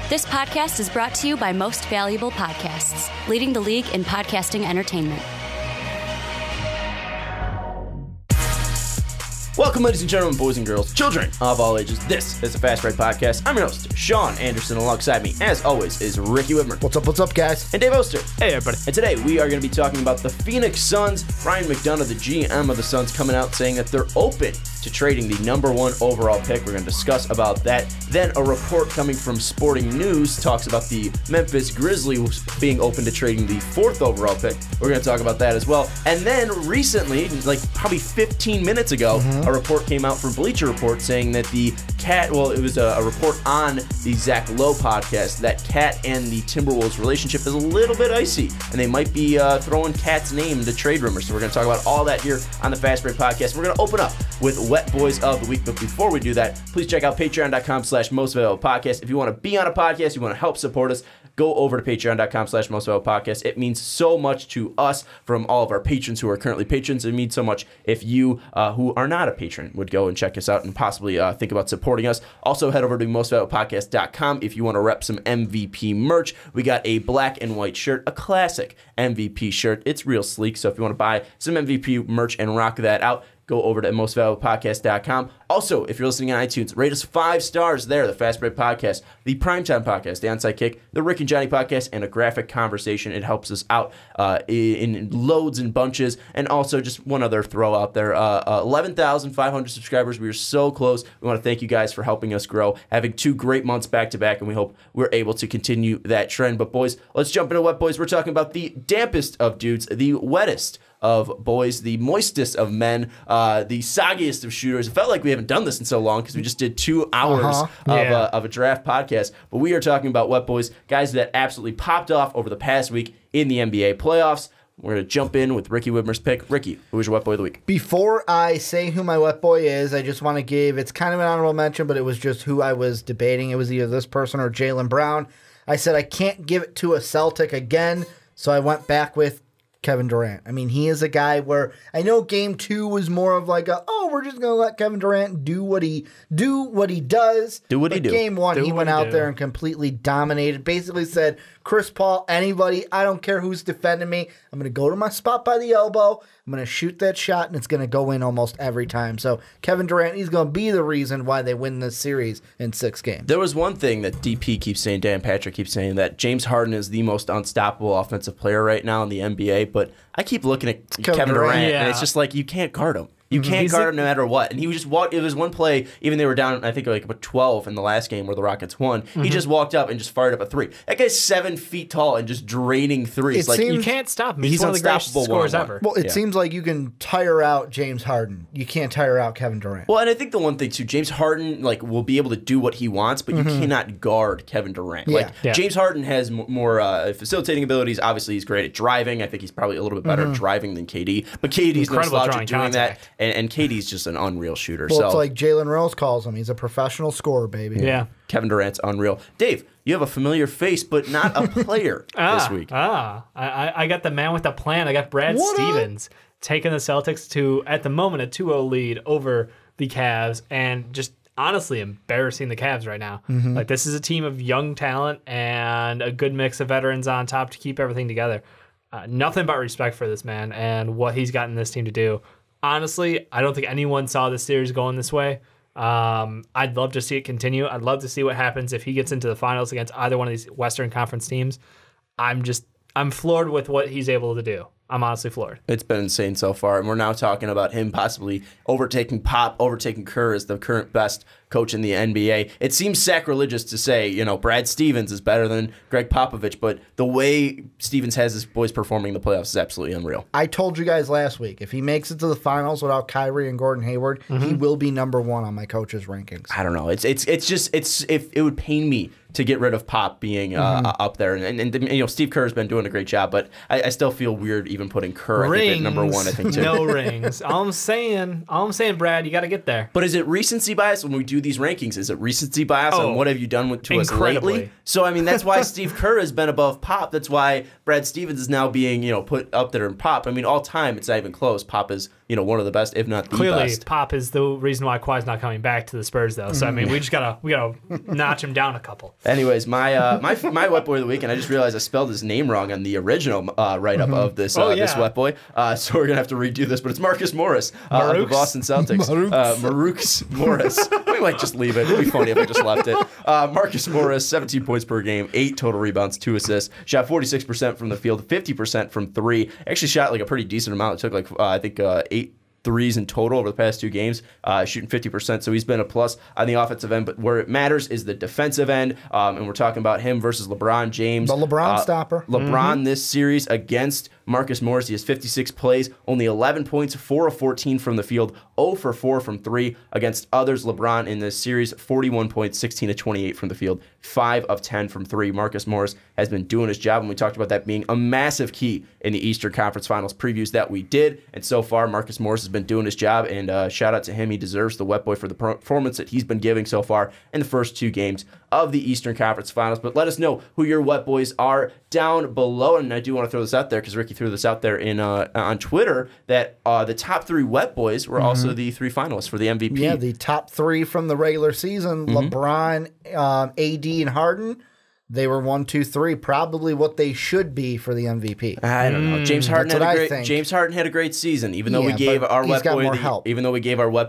This podcast is brought to you by Most Valuable Podcasts, leading the league in podcasting entertainment. Welcome, ladies and gentlemen, boys and girls, children of all ages. This is the Fast Break Podcast. I'm your host, Sean Anderson. Alongside me, as always, is Ricky Widmer. What's up, guys? And Dave Oster. Hey, everybody. And today, we are going to be talking about the Phoenix Suns. Brian McDonough, the GM of the Suns, coming out saying that they're open to trading the #1 overall pick. We're going to discuss about that. Then a report coming from Sporting News talks about the Memphis Grizzlies being open to trading the 4th overall pick. We're going to talk about that as well. And then recently, like probably 15 minutes ago, a report came out from Bleacher Report saying that it was a report on the Zach Lowe podcast that Cat and the Timberwolves relationship is a little bit icy, and they might be throwing Cat's name into trade rumors. So we're going to talk about all that here on the Fast Break Podcast. We're going to open up with Wet Boys of the Week, but before we do that, please check out patreon.com/mostvaluablepodcast. If you want to be on a podcast, you want to help support us, go over to patreon.com/mostvaluablepodcast. It means so much to us from all of our patrons who are currently patrons. It means so much if you, who are not a patron, would go and check us out and possibly think about supporting us. Also, head over to mostvaluablepodcast.com if you want to rep some MVP merch. We got a black and white shirt, a classic MVP shirt. It's real sleek, so if you want to buy some MVP merch and rock that out, go over to mostvaluablepodcast.com. Also, if you're listening on iTunes, rate us 5 stars there. The Fast Break Podcast, the Primetime Podcast, the Onside Kick, the Rick and Johnny Podcast, and a graphic conversation. It helps us out in loads and bunches. And also, just one other throw out there, 11,500 subscribers. We are so close. We want to thank you guys for helping us grow, having 2 great months back-to-back, and we hope we're able to continue that trend. But boys, let's jump into Wet Boys. We're talking about the dampest of dudes, the wettest of boys, the moistest of men, the soggiest of shooters. It felt like we haven't done this in so long because we just did 2 hours of a draft podcast. But we are talking about Wet Boys, guys that absolutely popped off over the past week in the NBA playoffs. We're going to jump in with Ricky Widmer's pick. Ricky, who is your Wet Boy of the Week? Before I say who my Wet Boy is, I just want to give, it's kind of an honorable mention, but it was just who I was debating. It was either this person or Jaylen Brown. I said I can't give it to a Celtic again, so I went back with Kevin Durant. I mean, he is a guy where I know game 2 was more of like we're just going to let Kevin Durant do what he does. Game 1, he went out there and completely dominated. Basically said, Chris Paul, anybody, I don't care who's defending me. I'm going to go to my spot by the elbow. I'm going to shoot that shot, and it's going to go in almost every time. So Kevin Durant, he's going to be the reason why they win this series in 6 games. There was one thing that DP keeps saying, Dan Patrick keeps saying, that James Harden is the most unstoppable offensive player right now in the NBA, but I keep looking at Kevin Durant, and it's just like, you can't guard him. You can't guard him no matter what. And he was just it was one play, even they were down, I think, like about 12 in the last game where the Rockets won. He just walked up and just fired up a 3. That guy's 7 feet tall and just draining threes. You can't stop him. He's one of the greatest scorers ever. Well, it seems like you can tire out James Harden. You can't tire out Kevin Durant. Well, and I think the one thing, too, James Harden will be able to do what he wants, but you cannot guard Kevin Durant. James Harden has more facilitating abilities. Obviously, he's great at driving. I think he's probably a little bit better at driving than KD. But KD's no slouch at doing that. And KD's just an unreal shooter. Well, it's like Jalen Rose calls him. He's a professional scorer, baby. Yeah. Kevin Durant's unreal. Dave, you have a familiar face, but not a player this week. I got the man with the plan. I got Brad Stevens taking the Celtics to, at the moment, a 2-0 lead over the Cavs, and just honestly embarrassing the Cavs right now. Like, this is a team of young talent and a good mix of veterans on top to keep everything together. Nothing but respect for this man and what he's gotten this team to do. Honestly, I don't think anyone saw this series going this way. I'd love to see it continue. I'd love to see what happens if he gets into the finals against either one of these Western Conference teams. I'm floored with what he's able to do. I'm honestly floored. It's been insane so far, and we're now talking about him possibly overtaking Pop, overtaking Kerr as the current best coach in the NBA. It seems sacrilegious to say, Brad Stevens is better than Greg Popovich, but the way Stevens has his boys performing in the playoffs is absolutely unreal. I told you guys last week, if he makes it to the finals without Kyrie and Gordon Hayward, he will be #1 on my coach's rankings. I don't know. It would pain me to get rid of Pop being up there, and Steve Kerr's been doing a great job, but I still feel weird even putting Kerr I think, at #1. I think too. No rings. All I'm saying, Brad, you got to get there. But is it recency bias when we do these rankings? Is it recency bias on what have you done to us incredibly. lately? So, I mean, that's why Steve Kerr has been above Pop. That's why Brad Stevens is now being, put up there in Pop. I mean, all time, it's not even close. Pop is, one of the best, if not the Clearly, best. Pop is the reason why Kawhi's not coming back to the Spurs, though. So, I mean, we gotta notch him down a couple. Anyways, my wet boy of the week, and I just realized I spelled his name wrong on the original write-up of this this wet boy. So we're gonna have to redo this, but it's Marcus Morris of the Boston Celtics. Marux Morris. We might just leave it. It'd be funny if I just left it. Marcus Morris, 17 points per game, 8 total rebounds, 2 assists. Shot 46% from the field, 50% from 3. Actually shot like a pretty decent amount. It took like I think 8 threes in total over the past 2 games, shooting 50%. So he's been a plus on the offensive end. But where it matters is the defensive end. And we're talking about him versus LeBron James. The LeBron stopper. LeBron this series against Marcus Morris. He has 56 plays, only 11 points, 4 of 14 from the field, 0 for 4 from 3. Against others, LeBron in this series, 41 points, 16 of 28 from the field, 5 of 10 from 3. Marcus Morris has been doing his job, and we talked about that being a massive key in the Eastern Conference Finals previews that we did. And so far, Marcus Morris has been doing his job, and shout out to him. He deserves the wet boy for the performance that he's been giving so far in the first 2 games of the Eastern Conference Finals. But let us know who your wet boys are down below. And I do want to throw this out there because Ricky threw this out there in on Twitter that the top 3 wet boys were also the 3 finalists for the MVP. Yeah, the top 3 from the regular season, LeBron, AD, and Harden. They were 1, 2, 3, probably what they should be for the MVP. I don't know. James Harden had a great season, even though we gave our wet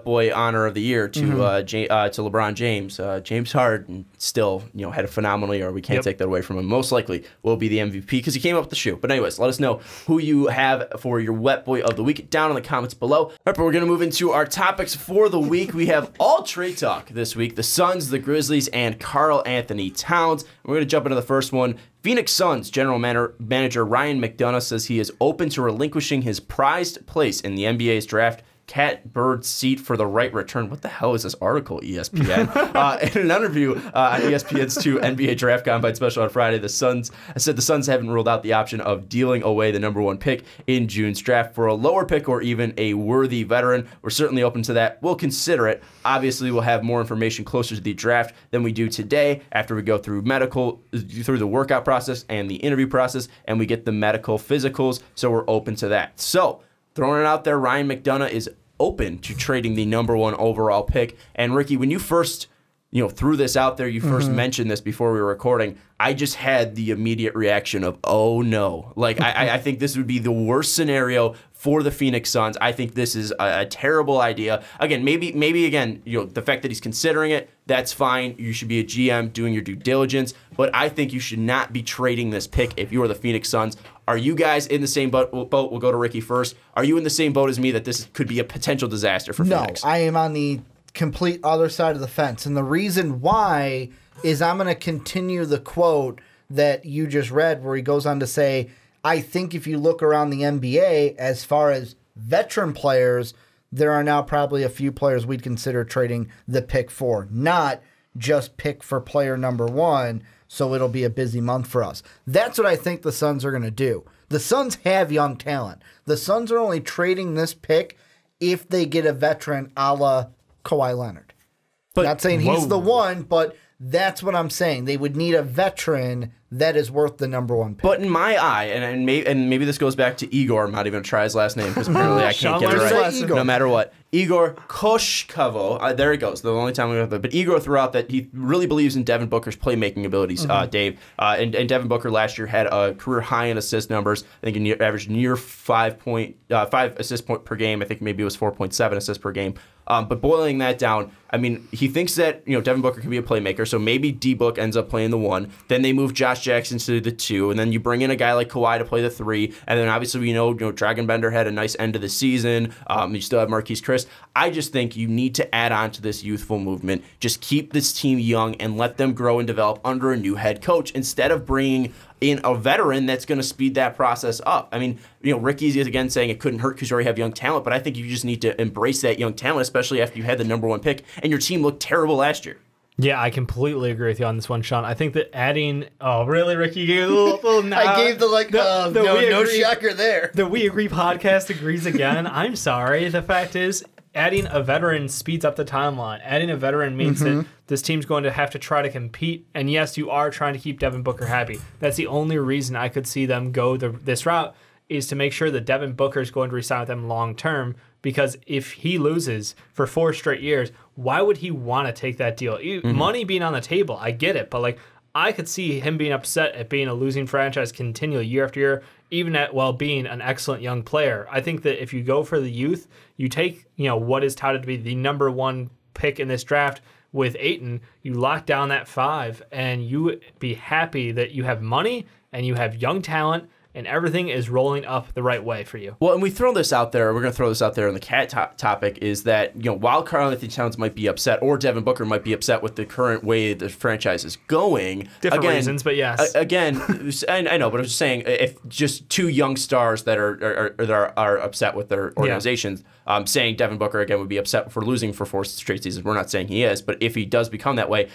boy honor of the year to LeBron James. James Harden still had a phenomenal year. We can't take that away from him. Most likely will be the MVP because he came up with the shoe. But anyways, let us know who you have for your wet boy of the week down in the comments below. All right, but we're going to move into our topics for the week. We have all trade talk this week: the Suns, the Grizzlies, and Karl-Anthony Towns. We're going to jump into the first one. Phoenix Suns general manager Ryan McDonough says he is open to relinquishing his prized place in the NBA's draft catbird seat for the right return. What the hell is this article, ESPN? In an interview on ESPN's 2 NBA Draft Combine special on Friday, the Suns haven't ruled out the option of dealing away the number 1 pick in June's draft for a lower pick or even a worthy veteran. We're certainly open to that. We'll consider it. Obviously, we'll have more information closer to the draft than we do today after we go through the workout process and the interview process, and we get the medical physicals, so we're open to that. So, throwing it out there, Ryan McDonough is open to trading the number 1 overall pick. And Ricky, when you first threw this out there, you first mentioned this before we were recording, I just had the immediate reaction of, oh no. Like, I think this would be the worst scenario for the Phoenix Suns. I think this is a terrible idea. Again, maybe the fact that he's considering it, that's fine. You should be a GM doing your due diligence. But I think you should not be trading this pick if you are the Phoenix Suns. Are you guys in the same boat? We'll go to Ricky first. Are you in the same boat as me that this could be a potential disaster for Phoenix? No, I am on the complete other side of the fence. And the reason why is I'm going to continue the quote that you just read where he goes on to say, I think if you look around the NBA, as far as veteran players, there are now probably a few players we'd consider trading the pick for, not just pick for player number 1, so it'll be a busy month for us. That's what I think the Suns are going to do. The Suns have young talent. The Suns are only trading this pick if they get a veteran a la Kawhi Leonard. But, not saying he's the one, but that's what I'm saying. They would need a veteran that is worth the number 1 pick. But in my eye, and maybe this goes back to Igor. I'm not even going to try his last name because apparently I can't get it right no matter what. Igor Koshkavo. There he goes. The only time we have that. But Igor threw out that he really believes in Devin Booker's playmaking abilities, Dave. And Devin Booker last year had a career high in assist numbers. I think he averaged near 5 assists per game. I think maybe it was 4.7 assists per game. But boiling that down, I mean, he thinks that Devin Booker can be a playmaker, so maybe D-Book ends up playing the 1. Then they move Josh Jackson to the 2, and then you bring in a guy like Kawhi to play the 3. And then obviously we know Dragon Bender had a nice end of the season. You still have Marquise Chris. I just think you need to add on to this youthful movement. Just keep this team young and let them grow and develop under a new head coach instead of bringing in a veteran that's going to speed that process up. I mean, Ricky's again saying it couldn't hurt because you already have young talent, but I think you just need to embrace that young talent, especially after you had the number 1 pick and your team looked terrible last year. Yeah, I completely agree with you on this one, Sean. I think that adding... Oh, really, Ricky? You gave a little nod. I gave no shocker there. The We Agree podcast agrees again. I'm sorry. The fact is, adding a veteran speeds up the timeline. Adding a veteran means that this team's going to have to try to compete. And yes, you are trying to keep Devin Booker happy. That's the only reason I could see them go this route, is to make sure that Devin Booker is going to resign with them long term. Because if he loses for 4 straight years, why would he want to take that deal? Money being on the table, I get it. But like, I could see him being upset at being a losing franchise continually year after year, even while being an excellent young player. I think that if you go for the youth, you take what is touted to be the number 1 pick in this draft with Ayton, you lock down that 5, and you be happy that you have money and you have young talent, and everything is rolling up the right way for you. Well, and we throw this out there. We're going to throw this out there in the cat topic is that, while Karl-Anthony Towns might be upset, or Devin Booker might be upset with the current way the franchise is going. Different reasons, but yes. Again, I know, but I'm just saying, if just 2 young stars that are upset with their organizations, saying Devin Booker, again, would be upset for losing for 4 straight seasons. We're not saying he is, but if he does become that way,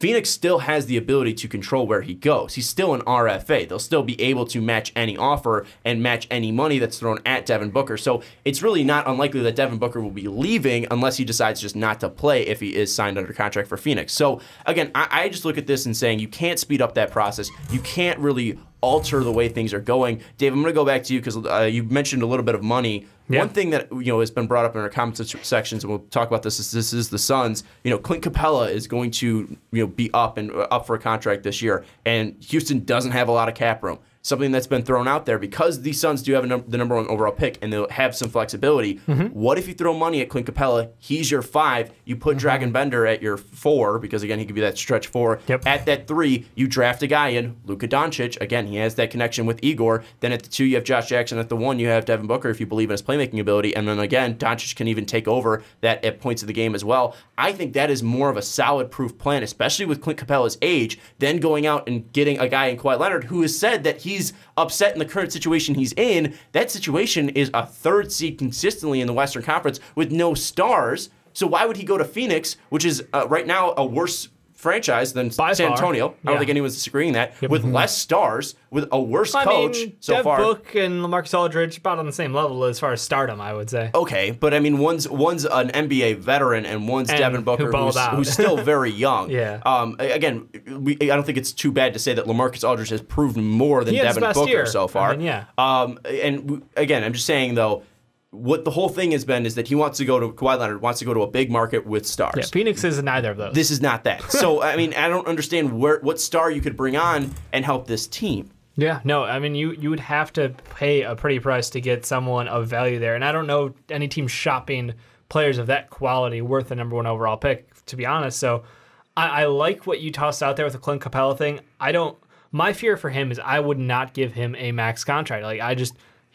Phoenix still has the ability to control where he goes. He's still an RFA. They'll still be able to match any offer and match any money that's thrown at Devin Booker. So it's really not unlikely that Devin Booker will be leaving unless he decides just not to play if he is signed under contract for Phoenix. So again, I just look at this and saying you can't speed up that process. You can't really alter the way things are going. Dave, I'm going to go back to you because you mentioned a little bit of money. Yeah. One thing that has been brought up in our comment sections, and we'll talk about this is the Suns. Clint Capella is going to be up for a contract this year, and Houston doesn't have a lot of cap room. Something that's been thrown out there because the Suns do have the number 1 overall pick and they'll have some flexibility. What if you throw money at Clint Capella? He's your 5. You put Dragan Bender at your 4 because, again, he could be that stretch 4. Yep. At that 3, you draft a guy in, Luka Doncic. Again, he has that connection with Igor. Then at the 2, you have Josh Jackson. At the 1, you have Devin Booker if you believe in his playmaking ability. And then, again, Doncic can even take over that at points of the game as well. I think that is more of a solid proof plan, especially with Clint Capella's age, than going out and getting a guy in Kawhi Leonard who has said that he's upset in the current situation he's in. That situation is a 3rd seed consistently in the Western Conference with no stars. So why would he go to Phoenix, which is right now a worse franchise than San Antonio? I don't think anyone's disagreeing that. Yep. With less stars, with a worse coach so Dev far. Book and LaMarcus Aldridge about on the same level as far as stardom, I would say. Okay, but I mean, one's an NBA veteran and one's Devin Booker, who's still very young. Yeah. Again, I don't think it's too bad to say that LaMarcus Aldridge has proven more than Devin Booker so far. And again, I'm just saying though, what the whole thing has been is that Kawhi Leonard wants to go to a big market with stars. Yeah, Phoenix is neither of those. This is not that. So, I mean, I don't understand what star you could bring on and help this team. Yeah, no, I mean, you would have to pay a pretty price to get someone of value there. And I don't know any team shopping players of that quality worth the number 1 overall pick, to be honest. So I like what you tossed out there with the Clint Capella thing. My fear for him is I would not give him a max contract.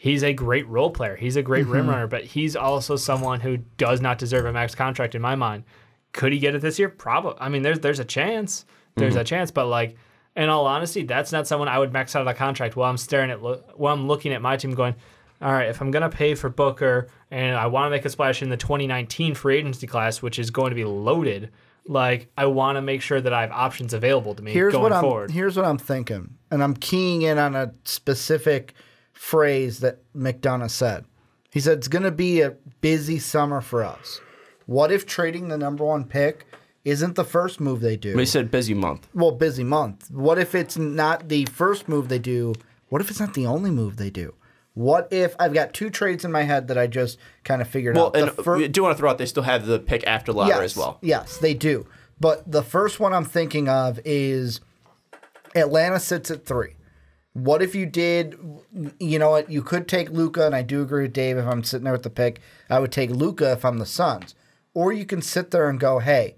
He's a great role player. He's a great rim runner, but he's also someone who does not deserve a max contract in my mind. Could he get it this year? Probably. I mean, there's a chance. There's a chance, but in all honesty, that's not someone I would max out of the contract while I'm looking at my team going, all right, if I'm going to pay for Booker and I want to make a splash in the 2019 free agency class, which is going to be loaded, I want to make sure that I have options available to me going forward. Here's what I'm thinking, and I'm keying in on a specific phrase that McDonough said. He said, it's going to be a busy summer for us. What if trading the number 1 pick isn't the first move they do? He said busy month. Well, busy month. What if it's not the first move they do? What if it's not the only move they do? What if I've got 2 trades in my head that I just kind of figured out? Well, and we do want to throw out they still have the pick after lottery as well. Yes, they do. But the first one I'm thinking of is Atlanta sits at 3. What if you did, you know what, you could take Luka, and I do agree with Dave if I'm sitting there with the pick, I would take Luka if I'm the Suns. Or you can sit there and go, hey,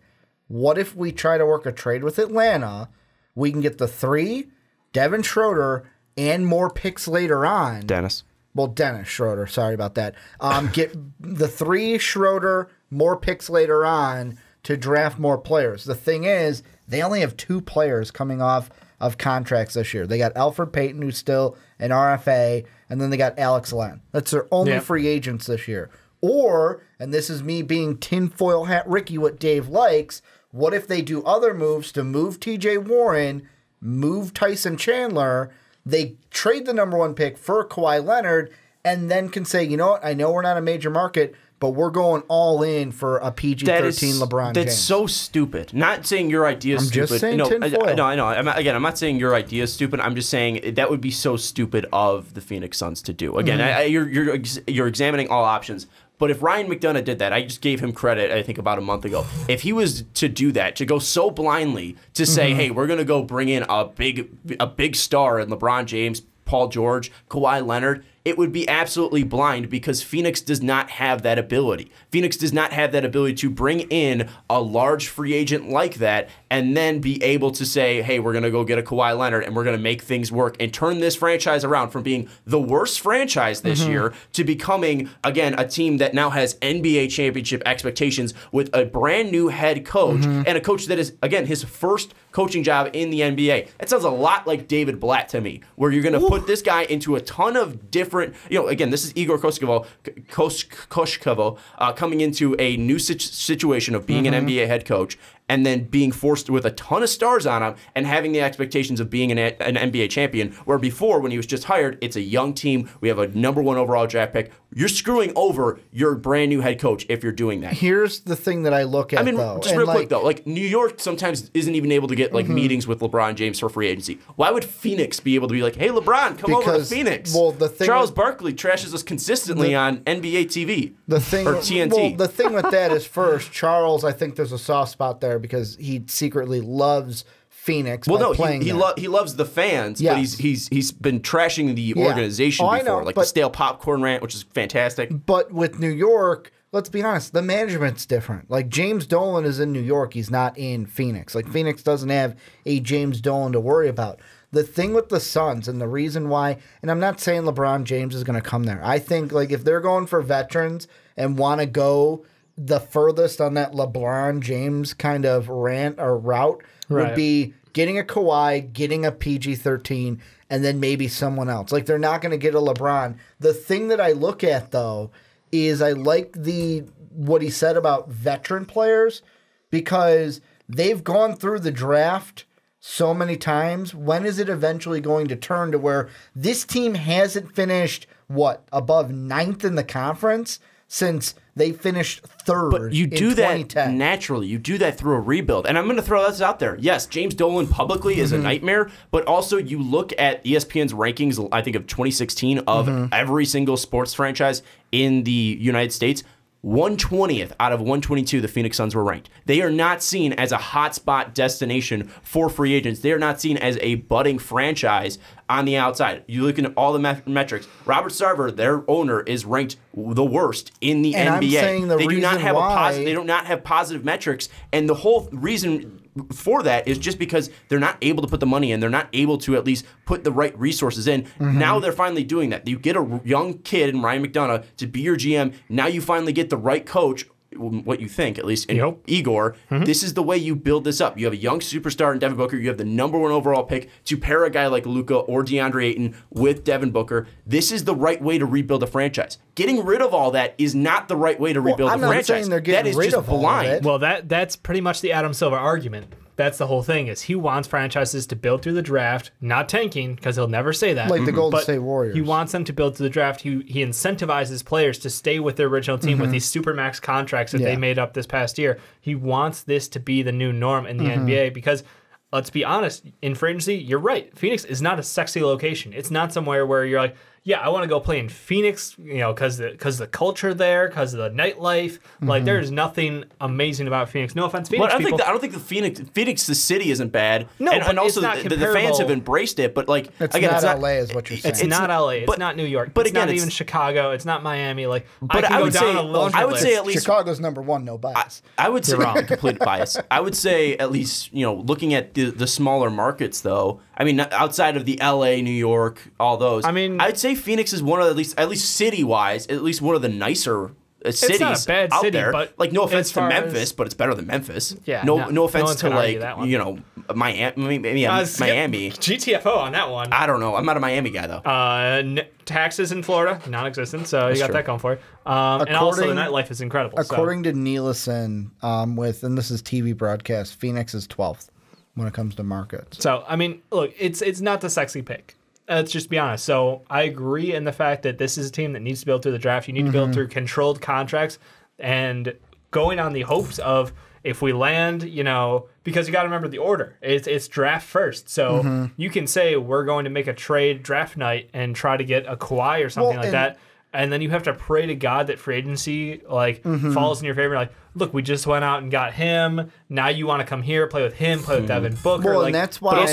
what if we try to work a trade with Atlanta? We can get the 3, Devin Schroeder, and more picks later on. Dennis Schroeder, sorry about that. Get the 3 Schroeder, more picks later on to draft more players. The thing is, they only have 2 players coming off of contracts this year. They got Alfred Payton, who's still an RFA, and then they got Alex Len. That's their only free agents this year. Or, and this is me being tinfoil hat Ricky, what Dave likes, what if they do other moves to move TJ Warren, move Tyson Chandler, they trade the number 1 pick for Kawhi Leonard, and then can say, you know what, I know we're not a major market, but we're going all in for a PG-13 LeBron James. That's so stupid. Not saying your idea is stupid. I'm just saying tinfoil. No, I know. I'm not saying your idea is stupid. I'm just saying that would be so stupid of the Phoenix Suns to do. Again, you're examining all options. But if Ryan McDonough did that, I just gave him credit, I think, about a month ago. If he was to do that, to go so blindly to say, hey, we're going to go bring in a big star in LeBron James, Paul George, Kawhi Leonard, it would be absolutely blind because Phoenix does not have that ability. Phoenix does not have that ability to bring in a large free agent like that and then be able to say, hey, we're going to go get a Kawhi Leonard and we're going to make things work and turn this franchise around from being the worst franchise this year to becoming, again, a team that now has NBA championship expectations with a brand new head coach and a coach that is, again, his first coaching job in the NBA. That sounds a lot like David Blatt to me, where you're going to put this guy into a ton of different, again, this is Igor Koskovo coming into a new situation of being an NBA head coach and then being forced with a ton of stars on him and having the expectations of being an NBA champion, where before, when he was just hired, it's a young team, we have a #1 overall draft pick. You're screwing over your brand new head coach if you're doing that. Here's the thing that I look at, though. Just real quick, though. Like, New York sometimes isn't even able to get, meetings with LeBron James for free agency. Why would Phoenix be able to be like, hey, LeBron, come over to Phoenix? Well, the thing Charles Barkley trashes us consistently on NBA TV or TNT. Well, the thing with that is, first, Charles, I think there's a soft spot there because he secretly loves Phoenix. Well, no, playing he loves the fans, but he's been trashing the organization before, like the stale popcorn rant, which is fantastic. But with New York, let's be honest, the management's different. Like, James Dolan is in New York, he's not in Phoenix. Like, Phoenix doesn't have a James Dolan to worry about. The thing with the Suns and the reason why, and I'm not saying LeBron James is going to come there. I think, like, if they're going for veterans and want to go the furthest on that LeBron James kind of rant or route would be getting a Kawhi, getting a PG-13, and then maybe someone else. Like, they're not going to get a LeBron. The thing that I look at, though, is I like what he said about veteran players because they've gone through the draft so many times. When is it eventually going to turn to where this team hasn't finished, above 9th in the conference since they finished 3rd But you do in 2010. that naturally. You do that through a rebuild. And I'm going to throw this out there. Yes, James Dolan publicly is a nightmare, but also you look at ESPN's rankings, I think, of 2016 of every single sports franchise in the United States. 120th out of 122, the Phoenix Suns were ranked. They are not seen as a hotspot destination for free agents. They are not seen as a budding franchise on the outside. You look at all the metrics. Robert Sarver, their owner, is ranked the worst in the NBA. I'm saying they do not have positive metrics, and the whole reason for that is just because they're not able to put the money in. They're not able to at least put the right resources in. Now they're finally doing that. You get a young kid in Ryan McDonough to be your GM. Now you finally get the right coach, what you think, at least, in Igor. This is the way you build this up. You have a young superstar in Devin Booker. You have the #1 overall pick to pair a guy like Luka or DeAndre Ayton with Devin Booker. This is the right way to rebuild a franchise. Getting rid of all that is not the right way to rebuild a franchise. I'm not saying they're getting rid of all of it. Well, that's pretty much the Adam Silver argument. That's the whole thing, is he wants franchises to build through the draft, not tanking, because he'll never say that. Like the Golden State Warriors. He wants them to build through the draft. He incentivizes players to stay with their original team with these supermax contracts that they made up this past year. He wants this to be the new norm in the NBA because, let's be honest, in free agency, you're right. Phoenix is not a sexy location. It's not somewhere where you're like, yeah, I want to go play in Phoenix, because the culture there, because of the nightlife. Like, there's nothing amazing about Phoenix. No offense, Phoenix people. I don't think the Phoenix, the city isn't bad. No, and also it's not the fans have embraced it. But like, it's again, not it's not LA, is what you're saying. It's not LA. It's not New York. But it's again, not even Chicago. It's not Miami. Like, but I would say at least Chicago's #1, no bias. I would say complete bias. I would say at least looking at the smaller markets though. I mean, outside of the LA, New York, all those. I mean, I'd say Phoenix is one of at least city wise, at least one of the nicer cities it's not a bad out city, there. But like, no offense to Memphis, but it's better than Memphis. Yeah. No offense to Miami. Miami. GTFO on that one. I don't know. I'm not a Miami guy though. Taxes in Florida, non-existent, so you got that going for you. And also the nightlife is incredible. According to Nielsen, and this is TV broadcast, Phoenix is 12th when it comes to markets. So I mean, look, it's not the sexy pick. Let's just be honest. So I agree in the fact that this is a team that needs to build through the draft. You need to build through controlled contracts. and going on the hopes of if we land, because you got to remember the order. It's draft first. So you can say we're going to make a trade draft night and try to get a Kawhi or something like that. And then you have to pray to God that free agency falls in your favor. Like, look, we just went out and got him. Now you want to come here, play with him, play with Devin Booker. Well, and that's why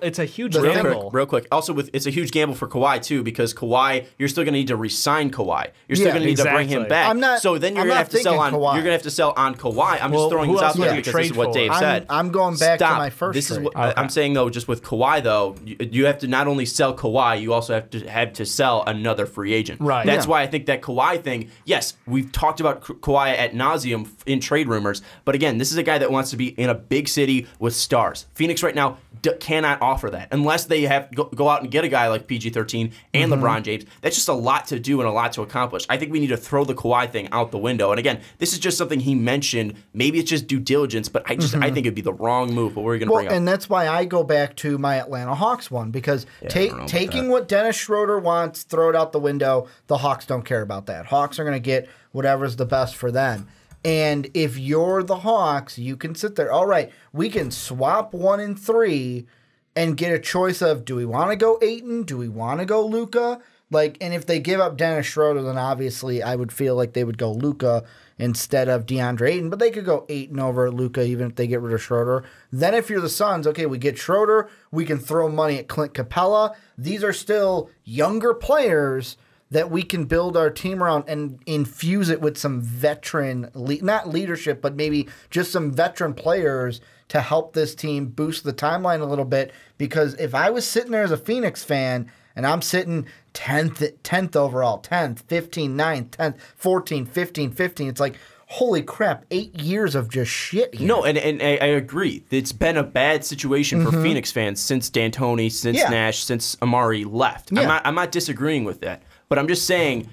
it's a huge gamble. Real quick. Also, it's a huge gamble for Kawhi too, because Kawhi, you're still going to need to re-sign Kawhi. You're still going to need to bring him back. So then you're going to have to sell on. Kawhi. You're going to have to sell on Kawhi. I'm just throwing this out there because this is what Dave said. I'm going back to my first. This is what I'm saying though. Just with Kawhi though, you have to not only sell Kawhi, you also have to sell another free agent. Right. That's why I think that Kawhi thing. Yes, we've talked about Kawhi ad nauseum in trade rumors, but again, this is a guy that wants to be in a big city with stars. Phoenix right now cannot offer that unless they have go out and get a guy like PG-13 and LeBron James. That's just a lot to do and a lot to accomplish. I think we need to throw the Kawhi thing out the window. And again, this is just something he mentioned. Maybe it's just due diligence, but I think it'd be the wrong move. But what are you going to bring up? And that's why I go back to my Atlanta Hawks one, because taking what Dennis Schroeder wants, throw it out the window. The Hawks don't care about that. Hawks are going to get whatever's the best for them. And if you're the Hawks, you can sit there. All right, we can swap 1 and 3 and get a choice of, do we want to go Ayton? Do we want to go Luka? And if they give up Dennis Schroeder, then obviously I would feel like they would go Luka instead of DeAndre Ayton. But they could go Ayton over Luka even if they get rid of Schroeder. Then if you're the Suns, okay, we get Schroeder. We can throw money at Clint Capella. These are still younger players that we can build our team around and infuse it with some veteran, not leadership, but maybe just some veteran players to help this team boost the timeline a little bit. Because if I was sitting there as a Phoenix fan and I'm sitting 10th overall, 10th, 15, 9th, 10th, 14, 15, 15, it's like, holy crap, 8 years of just shit here. No, and I agree. It's been a bad situation for Phoenix fans since D'Antoni, since Nash, since Amari left. Yeah. I'm not disagreeing with that. But I'm just saying,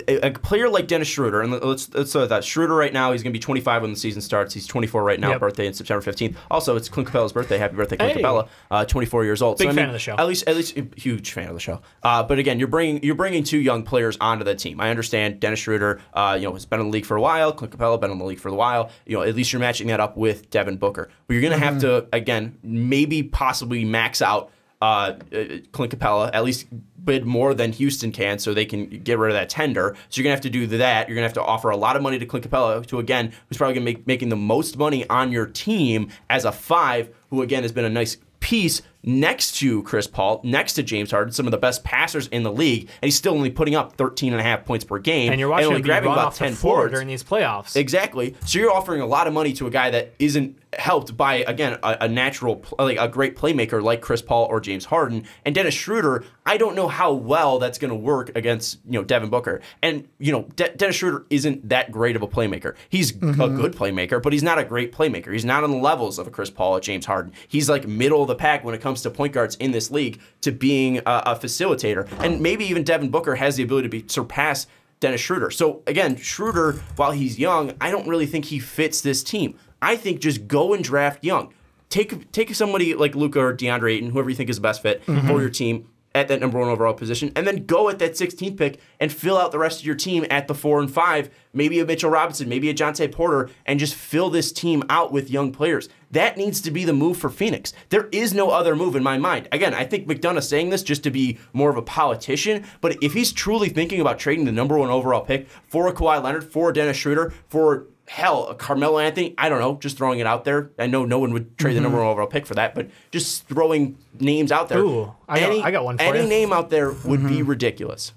a player like Dennis Schroeder, and let's say that Schroeder right now, he's going to be 25 when the season starts. He's 24 right now, birthday in September 15th. Also, it's Clint Capella's birthday. Happy birthday, Clint Capella, 24 years old. Big fan of the show. At least, huge fan of the show. But again, you're bringing two young players onto the team. I understand Dennis Schroeder, has been in the league for a while. Clint Capella been in the league for a while. At least you're matching that up with Devin Booker. But you're going to have to, again, maybe possibly max out Clint Capella, at least bid more than Houston can so they can get rid of that tender. So you're going to have to do that. You're going to have to offer a lot of money to Clint Capella, who, again, who's probably going to be making the most money on your team as a 5, who, again, has been a nice piece next to Chris Paul, next to James Harden, some of the best passers in the league, and he's still only putting up 13.5 points per game. And you're watching him grabbing run about off 10 the floor boards during these playoffs. Exactly. So you're offering a lot of money to a guy that isn't helped by, again, a natural, a great playmaker like Chris Paul or James Harden. And Dennis Schroeder, I don't know how well that's going to work against, Devin Booker. And, Dennis Schroeder isn't that great of a playmaker. He's a good playmaker, but he's not a great playmaker. He's not on the levels of a Chris Paul or James Harden. He's like middle of the pack when it comes to point guards in this league to being a facilitator. And maybe even Devin Booker has the ability to surpass Dennis Schroeder. So again, Schroeder, while he's young, I don't really think he fits this team. I think just go and draft young. Take somebody like Luka or DeAndre Ayton, whoever you think is the best fit for your team at that number 1 overall position, and then go at that 16th pick and fill out the rest of your team at the 4 and 5, maybe a Mitchell Robinson, maybe a Jonte Porter, and just fill this team out with young players. That needs to be the move for Phoenix. There is no other move in my mind. Again, I think McDonough's saying this just to be more of a politician, but if he's truly thinking about trading the number 1 overall pick for a Kawhi Leonard, for a Dennis Schroeder, for a Carmelo Anthony, I don't know, just throwing it out there. I know no one would trade the number 1 overall pick for that, but just throwing names out there. Ooh, I got one for you. Any name out there would be ridiculous.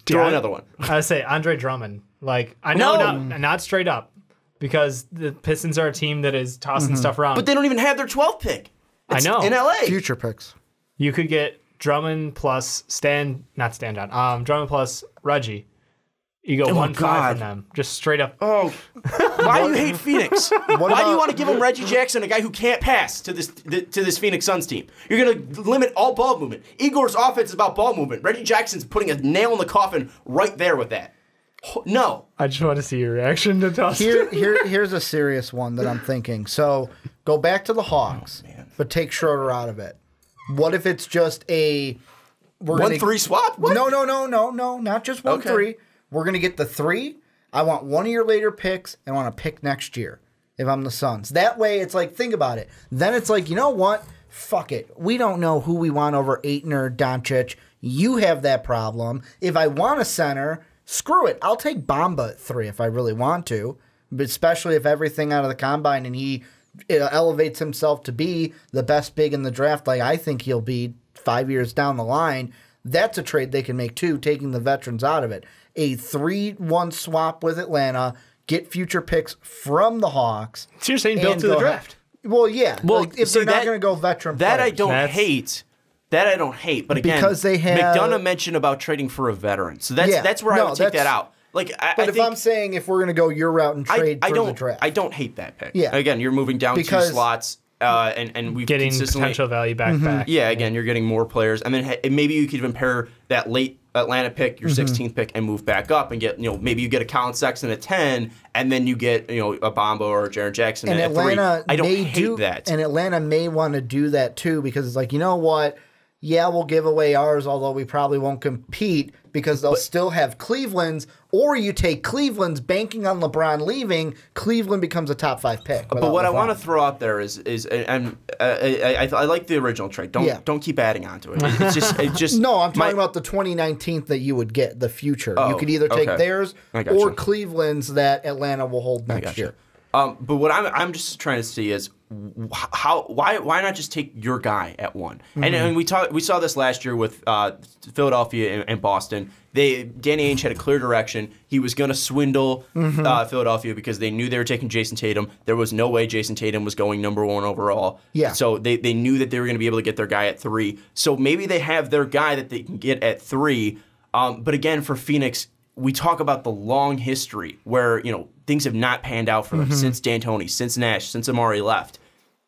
Throw another one. I say Andre Drummond. I know not straight up, because the Pistons are a team that is tossing stuff around. But they don't even have their 12th pick. I know. In LA. Future picks. You could get Drummond plus Drummond plus Reggie. You go 1-5 from them, just straight up. Oh, why do you hate Phoenix? Why do you want to give him Reggie Jackson, a guy who can't pass, to this Phoenix Suns team? You're going to limit all ball movement. Igor's offense is about ball movement. Reggie Jackson's putting a nail in the coffin right there with that. No. I just want to see your reaction to toss. Here's a serious one that I'm thinking. So go back to the Hawks, but take Schroeder out of it. What if it's just a 1-3 swap? What? No, not just 1-3. We're going to get the 3 I want one of your later picks and I want to pick next year if I'm the Suns. That way, it's like, think about it. Then it's like, you know what? Fuck it. We don't know who we want over Ayton or Doncic. You have that problem. If I want a center, screw it. I'll take Bamba at 3 if I really want to, but especially if everything out of the combine and he elevates himself to be the best big in the draft like I think he'll be 5 years down the line. That's a trade they can make too, taking the veterans out of it. A 3-1 swap with Atlanta, get future picks from the Hawks. So you're saying build to the draft? Well, yeah. Well, like, if see, they're not going to go veteran that players. I don't hate. That I don't hate. But again, because they have, McDonough mentioned about trading for a veteran. So that's where I would take that out. Like, but if I'm saying if we're going to go your route and trade for the draft. I don't hate that pick. Yeah. Again, you're moving down 2 slots. And we've getting consistently potential value back. Yeah, again, you're getting more players. And then maybe you could even pair that late Atlanta pick, your 16th pick, and move back up and get, maybe you get a Colin Sexton at 10, and then you get, a Bamba or a Jaren Jackson at 3. I don't hate that. And Atlanta may want to do that too because it's like, you know what? Yeah, we'll give away ours, although we probably won't compete because they'll still have Cleveland's. Or you take Cleveland's, banking on LeBron leaving, Cleveland becomes a top 5 pick. But what I want to throw out there is I like the original trade. Don't keep adding on to it. It's just no, I'm talking about the 2019 that you would get, the future. You could either take theirs or Cleveland's that Atlanta will hold next year. But what I'm just trying to see is why not just take your guy at 1? And we saw this last year with Philadelphia and Boston. Danny Ainge had a clear direction. He was going to swindle Philadelphia because they knew they were taking Jason Tatum. There was no way Jason Tatum was going number 1 overall. Yeah. So they knew that they were going to be able to get their guy at 3. So maybe they have their guy that they can get at 3. But again, for Phoenix, we talk about the long history where things have not panned out for them since D'Antoni, since Nash, since Amari left.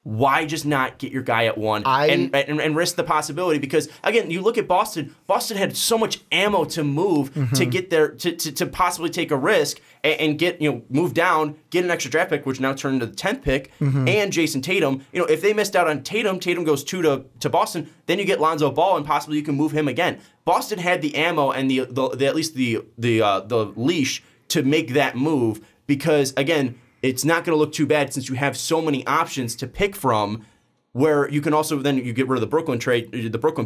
Why just not get your guy at 1 and risk the possibility? Because again, you look at Boston. Boston had so much ammo to move to get there to possibly take a risk and get move down, get an extra draft pick, which now turned into the 10th pick, and Jason Tatum. If they missed out on Tatum goes 2 to Boston. Then you get Lonzo Ball, and possibly you can move him again. Boston had the ammo and the at least the leash to make that move because again, it's not going to look too bad since you have so many options to pick from. Where you can also then you get rid of the Brooklyn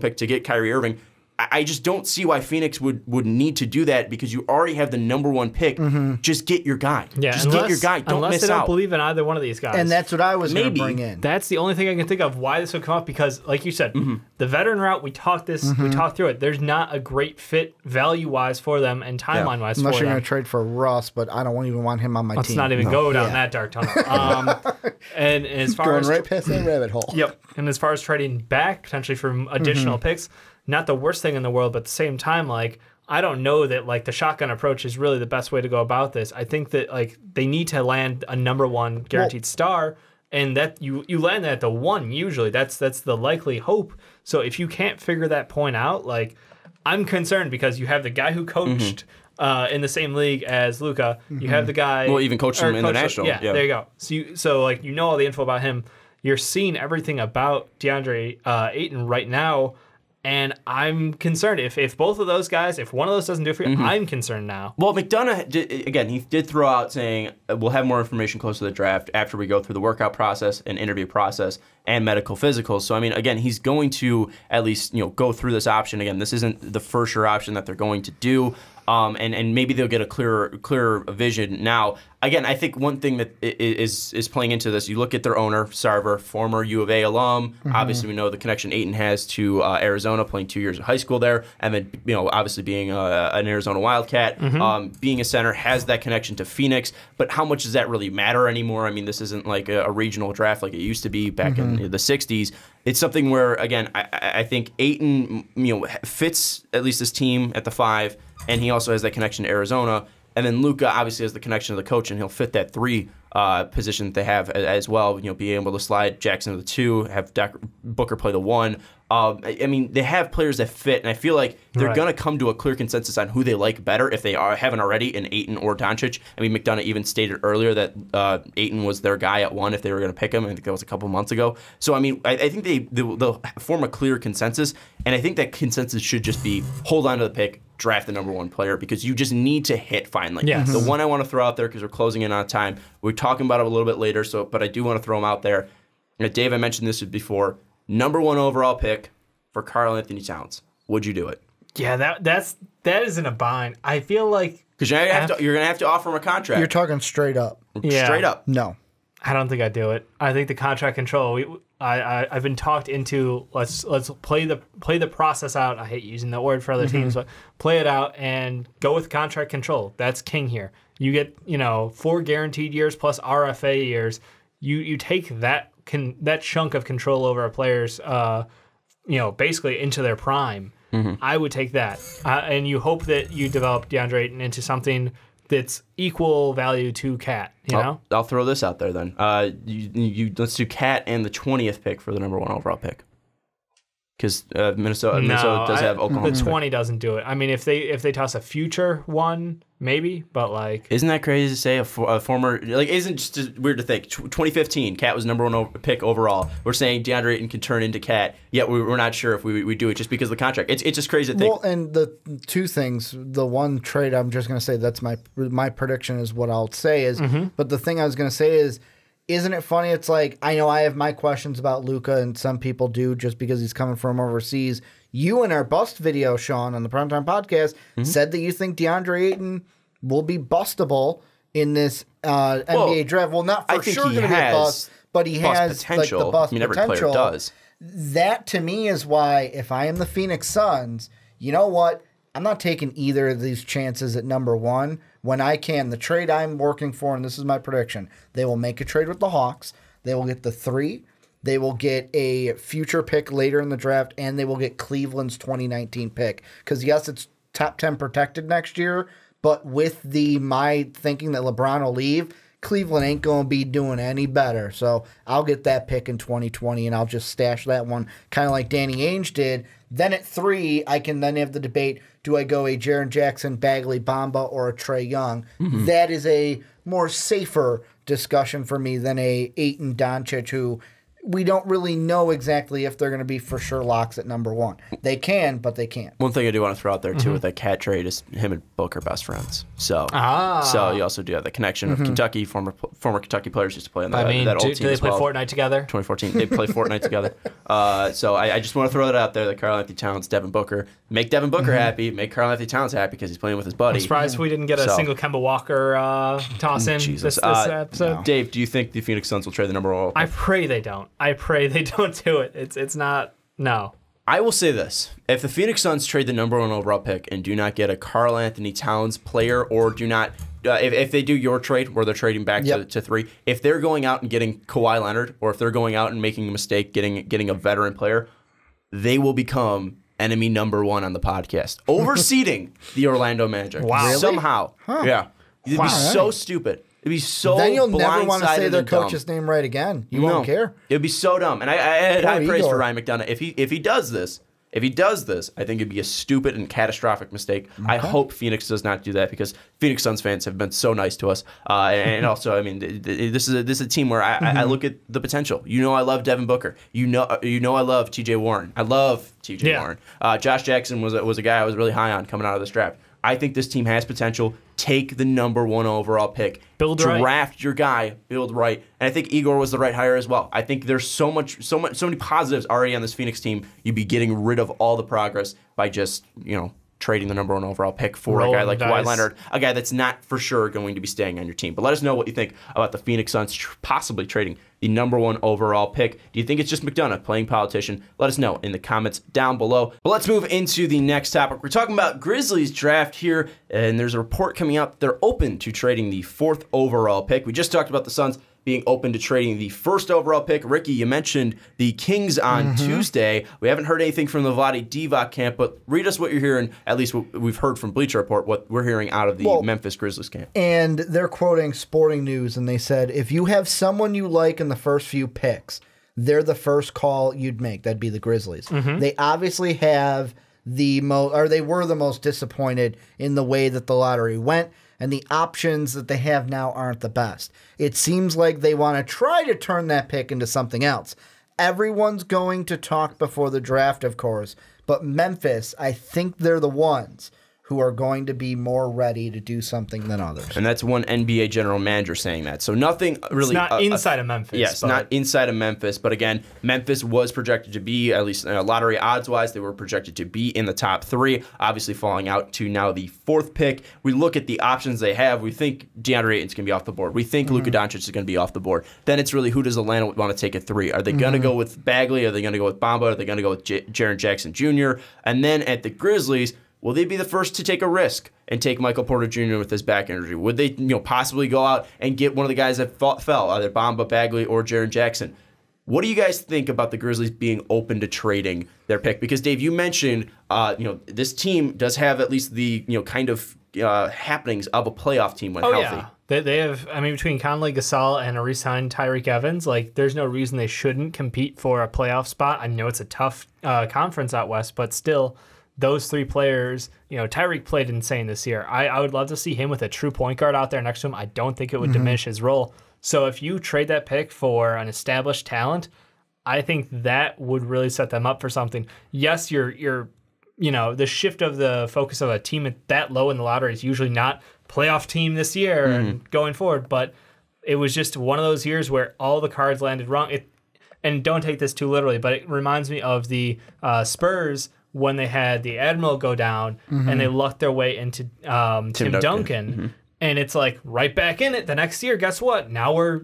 pick to get Kyrie Irving. I just don't see why Phoenix would need to do that because you already have the number 1 pick. Just get your guy. Yeah, just get your guy. Don't unless miss they don't out. believe in either one of these guys. And that's what I was going to bring in. That's the only thing I can think of why this would come up because, like you said, the veteran route, we talked through it. There's not a great fit value-wise for them and timeline-wise for them. Unless you're going to trade for Russ, but I don't even want him on my team. Let's not even go down that dark tunnel. And as far going as right past that rabbit hole. Yep. And as far as trading back, potentially for additional picks, not the worst thing in the world, but at the same time, I don't know that the shotgun approach is really the best way to go about this. I think that they need to land a number 1 guaranteed star, and that you land that at the 1 usually. That's the likely hope. So if you can't figure that point out, I'm concerned because you have the guy who coached in the same league as Luka. You have the guy even coached him in the national. Yeah, there you go. So all the info about him. You're seeing everything about DeAndre Ayton right now. And I'm concerned if both of those guys, if one of those doesn't do it for you, I'm concerned now. Well, McDonough, he did throw out saying we'll have more information close to the draft after we go through the workout process and interview process and medical physicals. So, again, he's going to at least, go through this option. Again, this isn't the for sure option that they're going to do. And maybe they'll get a clearer vision now. Again, I think one thing that is playing into this, you look at their owner, Sarver, former U of A alum. Obviously, we know the connection Ayton has to Arizona, playing 2 years of high school there, and then obviously being an Arizona Wildcat, being a center, has that connection to Phoenix. But how much does that really matter anymore? This isn't like a regional draft like it used to be back in the '60s. It's something where, again, I think Ayton fits at least this team at the 5. And he also has that connection to Arizona. And then Luka obviously has the connection to the coach, and he'll fit that 3 position that they have as well. Being able to slide Jackson to the 2, have Booker play the 1. I mean, they have players that fit, and I feel like they're going to come to a clear consensus on who they like better if they haven't already in Ayton or Doncic. I mean, McDonough even stated earlier that Ayton was their guy at 1 if they were going to pick him. I think that was a couple months ago. So, I mean, I think they'll form a clear consensus, and I think that consensus should just be hold on to the pick, draft the number 1 player, because you just need to hit finally. Yes. The one I want to throw out there, because we're closing in on time, we're talking about it a little bit later, but I do want to throw him out there. Dave, I mentioned this before. Number 1 overall pick for Karl-Anthony Towns. Would you do it? Yeah, that is in a bind. I feel like because you're gonna have to offer him a contract. You're talking straight up. Yeah. Straight up. No. I don't think I'd do it. I think the contract control. I've been talked into. Let's play the process out. I hate using that word for other teams, but play it out and go with contract control. That's king here. You get 4 guaranteed years plus RFA years. You take that chunk of control over a player's basically into their prime. I would take that, and you hope that you develop DeAndre Ayton into something that's equal value to Cat. I'll throw this out there then. Let's do Cat and the 20th pick for the number 1 overall pick. Because Minnesota does have Oklahoma. The 20 doesn't do it. I mean, if they toss a future one, maybe, but like... Isn't that crazy to say? A former... isn't just weird to think. 2015, Cat was number 1 pick overall. We're saying DeAndre Ayton can turn into Cat, yet we're not sure if we do it just because of the contract. It's just crazy to think. Well, and the two things, the one trade I'm just going to say, that's my prediction is what I'll say is, but the thing I was going to say is, isn't it funny? It's like, I know I have my questions about Luka, and some people do just because he's coming from overseas. You in our bust video, Sean, on the Primetime Podcast, said that you think DeAndre Ayton will be bustable in this NBA draft. Well, not for sure going to be a bust, but he has potential. Like the bust every potential. Player does. That, to me, is why if I am the Phoenix Suns, you know what? I'm not taking either of these chances at number 1. When I can, the trade I'm working for, and this is my prediction, they will make a trade with the Hawks. They will get the 3. They will get a future pick later in the draft, and they will get Cleveland's 2019 pick. Because, yes, it's top 10 protected next year, but with my thinking that LeBron will leave, Cleveland ain't going to be doing any better. So I'll get that pick in 2020, and I'll just stash that one, kind of like Danny Ainge did. Then at 3, I can then have the debate, do I go a Jaren Jackson, Bagley, Bamba, or a Trae Young? That is a more safer discussion for me than a Ayton Doncic, who we don't really know exactly if they're going to be for sure locks at number 1. They can, but they can't. One thing I do want to throw out there, too, with that Cat trade is him and Book are best friends. So you also do have the connection of Kentucky. Former Kentucky players used to play on that old team. Do they play Fortnite together? 2014. They play Fortnite together. So I just want to throw that out there, that Karl-Anthony Towns, Devin Booker. Make Devin Booker happy. Make Karl-Anthony Towns happy because he's playing with his buddy. I'm surprised we didn't get a single Kemba Walker toss in this episode. No. Dave, do you think the Phoenix Suns will trade the number 1? I pray they don't. I pray they don't do it. It's not... No. I will say this. If the Phoenix Suns trade the number 1 overall pick and do not get a Karl-Anthony Towns player, or do not... if they do your trade where they're trading back to 3, if they're going out and getting Kawhi Leonard, or if they're going out and making a mistake getting a veteran player, they will become enemy number 1 on the podcast, overseeding the Orlando Magic. Wow. Really? Somehow. Huh. Yeah. It'd be so stupid. It'd be so then you'll never want to say their dumb. coach's name right again. You won't care. It'd be so dumb. And I had high praise for Ryan McDonough. If he does this, I think it'd be a stupid and catastrophic mistake. Okay. I hope Phoenix does not do that, because Phoenix Suns fans have been so nice to us. And also, I mean, this is a team where I look at the potential. I love Devin Booker. I love T.J. Warren. I love T.J. Warren. Josh Jackson was a guy I was really high on coming out of this draft. I think this team has potential. Take the number 1 overall pick. Build right. Draft your guy. Build right. And I think Igor was the right hire as well. I think there's so many positives already on this Phoenix team. You'd be getting rid of all the progress by just, trading the number 1 overall pick for a guy like Kawhi Leonard, a guy that's not for sure going to be staying on your team. But let us know what you think about the Phoenix Suns possibly trading the number 1 overall pick. Do you think it's just McDonough playing politician? Let us know in the comments down below. But let's move into the next topic. We're talking about Grizzlies draft here, and there's a report coming out that they're open to trading the 4th overall pick. We just talked about the Suns being open to trading the 1st overall pick. Ricky, you mentioned the Kings on Tuesday. We haven't heard anything from the Vlade Divac camp, but read us what you're hearing, at least what we've heard from Bleacher Report, what we're hearing out of the Memphis Grizzlies camp. And they're quoting Sporting News, and they said, if you have someone you like in the first few picks, they're the first call you'd make. That'd be the Grizzlies. They obviously have they were the most disappointed in the way that the lottery went, and the options that they have now aren't the best. It seems like they want to try to turn that pick into something else. Everyone's going to talk before the draft, of course, but Memphis, I think they're the ones who are going to be more ready to do something than others. And that's one NBA general manager saying that. So nothing really... It's not inside of Memphis. Yes, not inside of Memphis. But again, Memphis was projected to be, at least lottery odds-wise, they were projected to be in the top 3, obviously falling out to now the 4th pick. We look at the options they have. We think DeAndre Ayton's going to be off the board. We think Luka Doncic is going to be off the board. Then it's really, who does Atlanta want to take at 3? Are they going to go with Bagley? Are they going to go with Bamba? Are they going to go with Jaren Jackson Jr.? And then at the Grizzlies... will they be the first to take a risk and take Michael Porter Jr. with his back injury? Would they, possibly go out and get one of the guys that fell, either Bamba, Bagley, or Jaren Jackson? What do you guys think about the Grizzlies being open to trading their pick? Because Dave, you mentioned, this team does have at least the, kind of happenings of a playoff team when healthy. Yeah. They have, between Conley, Gasol, and a re-signed Tyreek Evans, there's no reason they shouldn't compete for a playoff spot. I know it's a tough conference out west, but still, those 3 players, Tyreek played insane this year. I would love to see him with a true point guard out there next to him. I don't think it would diminish his role. So if you trade that pick for an established talent, I think that would really set them up for something. Yes, you're the shift of the focus of a team at that low in the lottery is usually not playoff team this year and going forward, but it was just one of those years where all the cards landed wrong. And don't take this too literally, but it reminds me of the Spurs when they had the Admiral go down and they lucked their way into Tim Duncan. And it's right back in it the next year. Guess what? Now we're,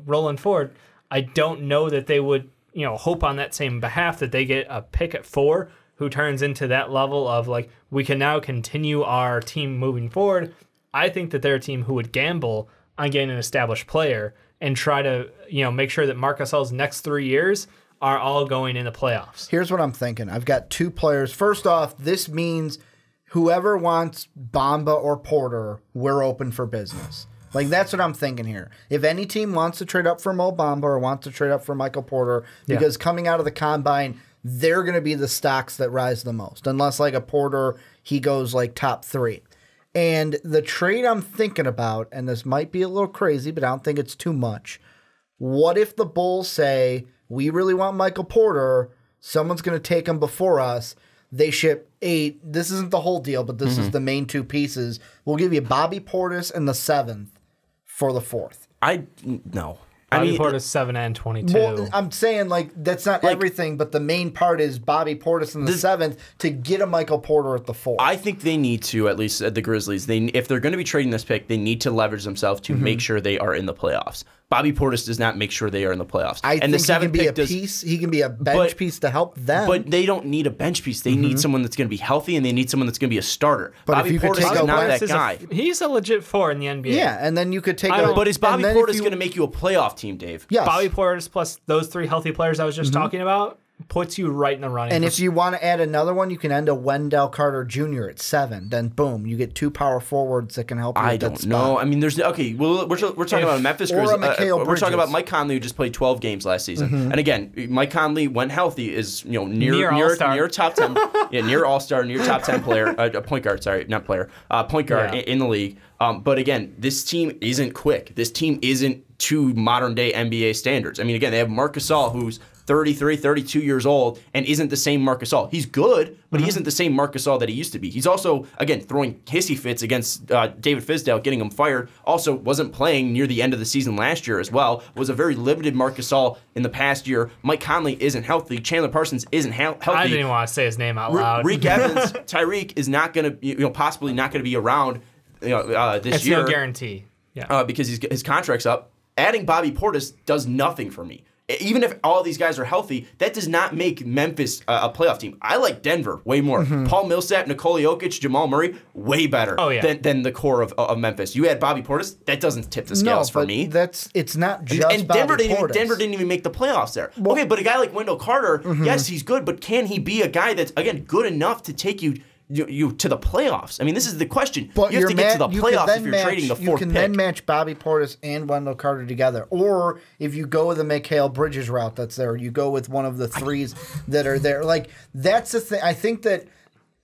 rolling forward. I don't know that they would, hope on that same behalf that they get a pick at 4 who turns into that level of we can now continue our team moving forward. I think that they're a team who would gamble on getting an established player and try to, make sure that Marc Gasol's next 3 years are all going in the playoffs. Here's what I'm thinking. I've got 2 players. First off, this means whoever wants Bamba or Porter, we're open for business. That's what I'm thinking here. If any team wants to trade up for Mo Bamba or wants to trade up for Michael Porter, because coming out of the combine, they're going to be the stocks that rise the most. Unless a Porter, he goes top 3. And the trade I'm thinking about, and this might be a little crazy, but I don't think it's too much. What if the Bulls say, we really want Michael Porter, someone's going to take him before us, they ship 8, this isn't the whole deal, but this is the main 2 pieces, we'll give you Bobby Portis in the 7th for the 4th. No. Bobby Portis 7 and 22. Well, I'm saying that's not everything, but the main part is Bobby Portis in the 7th to get a Michael Porter at the 4th. I think they need to, at least at the Grizzlies, if they're going to be trading this pick, they need to leverage themselves to make sure they are in the playoffs. Bobby Portis does not make sure they are in the playoffs. I think he can be a piece. He can be a bench piece to help them. But they don't need a bench piece. They need someone that's going to be healthy, and they need someone that's going to be a starter. But Bobby Portis is not that guy. He's a legit 4 in the NBA. Yeah, and then you could take But is Bobby Portis going to make you a playoff team, Dave? Yes. Bobby Portis plus those 3 healthy players I was just talking about puts you right in the running. And if you want to add another one, you can end a Wendell Carter Jr. at 7. Then boom, you get 2 power forwards that can help you. I don't know. There's well, we're talking about Memphis Grizzlies. We're talking about Mike Conley, who just played 12 games last season. And again, Mike Conley, when healthy, is near top 10, near All-Star, near top 10 player, point guard. Sorry, not player, point guard in the league. But again, this team isn't quick. This team isn't to modern day NBA standards. Again, they have Marc Gasol, who's 33, 32 years old, and isn't the same Marc Gasol. He's good, but he isn't the same Marc Gasol that he used to be. He's also, again, throwing hissy fits against David Fizdale, getting him fired. Also, wasn't playing near the end of the season last year as well. Was a very limited Marc Gasol in the past year. Mike Conley isn't healthy. Chandler Parsons isn't healthy. I didn't even want to say his name out loud. Reek Evans, Tyreek is not going to, possibly not going to be around this year. It's no guarantee. Yeah. Because his contract's up. Adding Bobby Portis does nothing for me. Even if all these guys are healthy, that does not make Memphis a playoff team. I like Denver way more. Paul Millsap, Nikola Jokic, Jamal Murray, way better than the core of Memphis. You add Bobby Portis, that doesn't tip the scales for me. It's not just and Denver didn't even make the playoffs there. Well, okay, but a guy like Wendell Carter, yes, he's good, but can he be a guy that's, again, good enough to take you you to the playoffs. I mean, this is the question. But you have to get to the playoffs if you're trading the 4th pick. You can then match Bobby Portis and Wendell Carter together. Or if you go with the Mikal Bridges route that's there, you go with one of the threes that are there. Like, that's the thing. I think that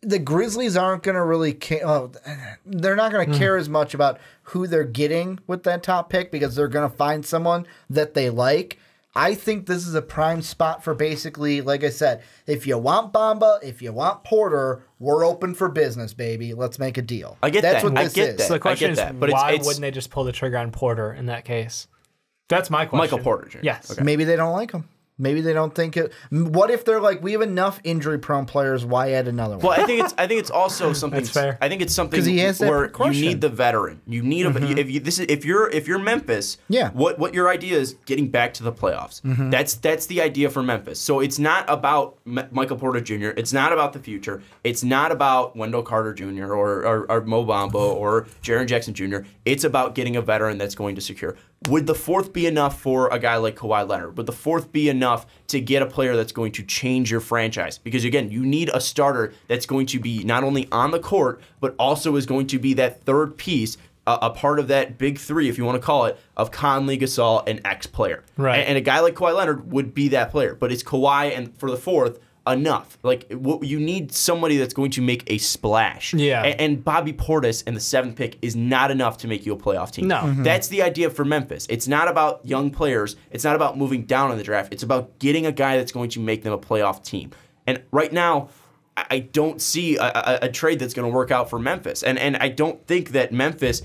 the Grizzlies aren't going to really care. Oh, they're not going to care as much about who they're getting with that top pick because they're going to find someone that they like. I think this is a prime spot for basically, like I said, if you want Bamba, if you want Porter, we're open for business, baby. Let's make a deal. I get That's that. what this is. So the question is, but why wouldn't they just pull the trigger on Porter in that case? That's my question. Michael Porter Jr. Yes. Okay. Maybe they don't like him. Maybe they don't think it. What if they're like, we have enough injury-prone players? Why add another one? Well, I think it's also something. That's fair. I think it's something 'Cause he has that where you precaution. need the veteran. You need if you're Memphis. Yeah. What your idea is getting back to the playoffs. That's the idea for Memphis. So it's not about Michael Porter Jr. It's not about the future. It's not about Wendell Carter Jr. or Mo Bamba or Jaren Jackson Jr. It's about getting a veteran that's going to secure. Would the 4th be enough for a guy like Kawhi Leonard? Would the 4th be enough to get a player that's going to change your franchise? Because, again, you need a starter that's going to be not only on the court, but also is going to be that third piece, a part of that big three, if you want to call it, of Conley, Gasol, and X player. Right. And a guy like Kawhi Leonard would be that player. But it's Kawhi, and for the 4th, enough. Like, you need somebody that's going to make a splash. Yeah. And Bobby Portis in the 7th pick is not enough to make you a playoff team. No. That's the idea for Memphis. It's not about young players. It's not about moving down in the draft. It's about getting a guy that's going to make them a playoff team. And right now, I don't see a trade that's going to work out for Memphis. And I don't think that Memphis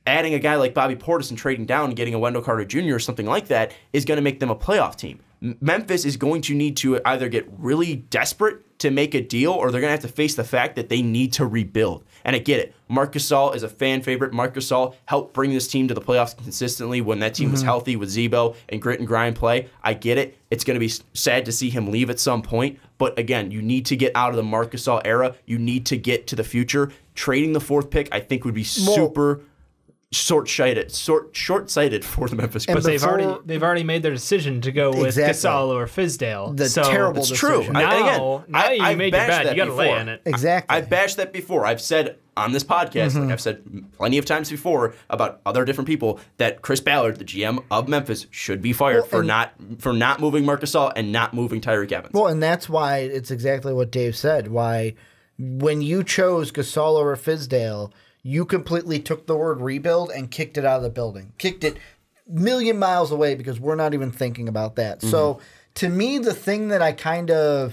adding a guy like Bobby Portis and trading down and getting a Wendell Carter Jr. or something like that is going to make them a playoff team. Memphis is going to need to either get really desperate to make a deal or they're going to have to face the fact that they need to rebuild. And I get it. Marc Gasol is a fan favorite. Marc Gasol helped bring this team to the playoffs consistently when that team was healthy with Zebo and grit and grind play. I get it. It's going to be sad to see him leave at some point. But again, you need to get out of the Marc Gasol era. You need to get to the future. Trading the 4th pick, I think, would be super short-sighted for the Memphis Grizzlies. But they've already made their decision to go with Gasol or Fizdale. The terrible it's decision. true. Now you made your bet. You got to lay in it. Exactly. I've bashed that before. I've said on this podcast, like I've said plenty of times before about other different people, that Chris Ballard, the GM of Memphis, should be fired for not moving Marc Gasol and not moving Tyreek Evans. Well, and that's why it's exactly what Dave said. Why, when you chose Gasol over Fizdale, you completely took the word rebuild and kicked it out of the building. Kicked it a million miles away because we're not even thinking about that. So to me, the thing that I find a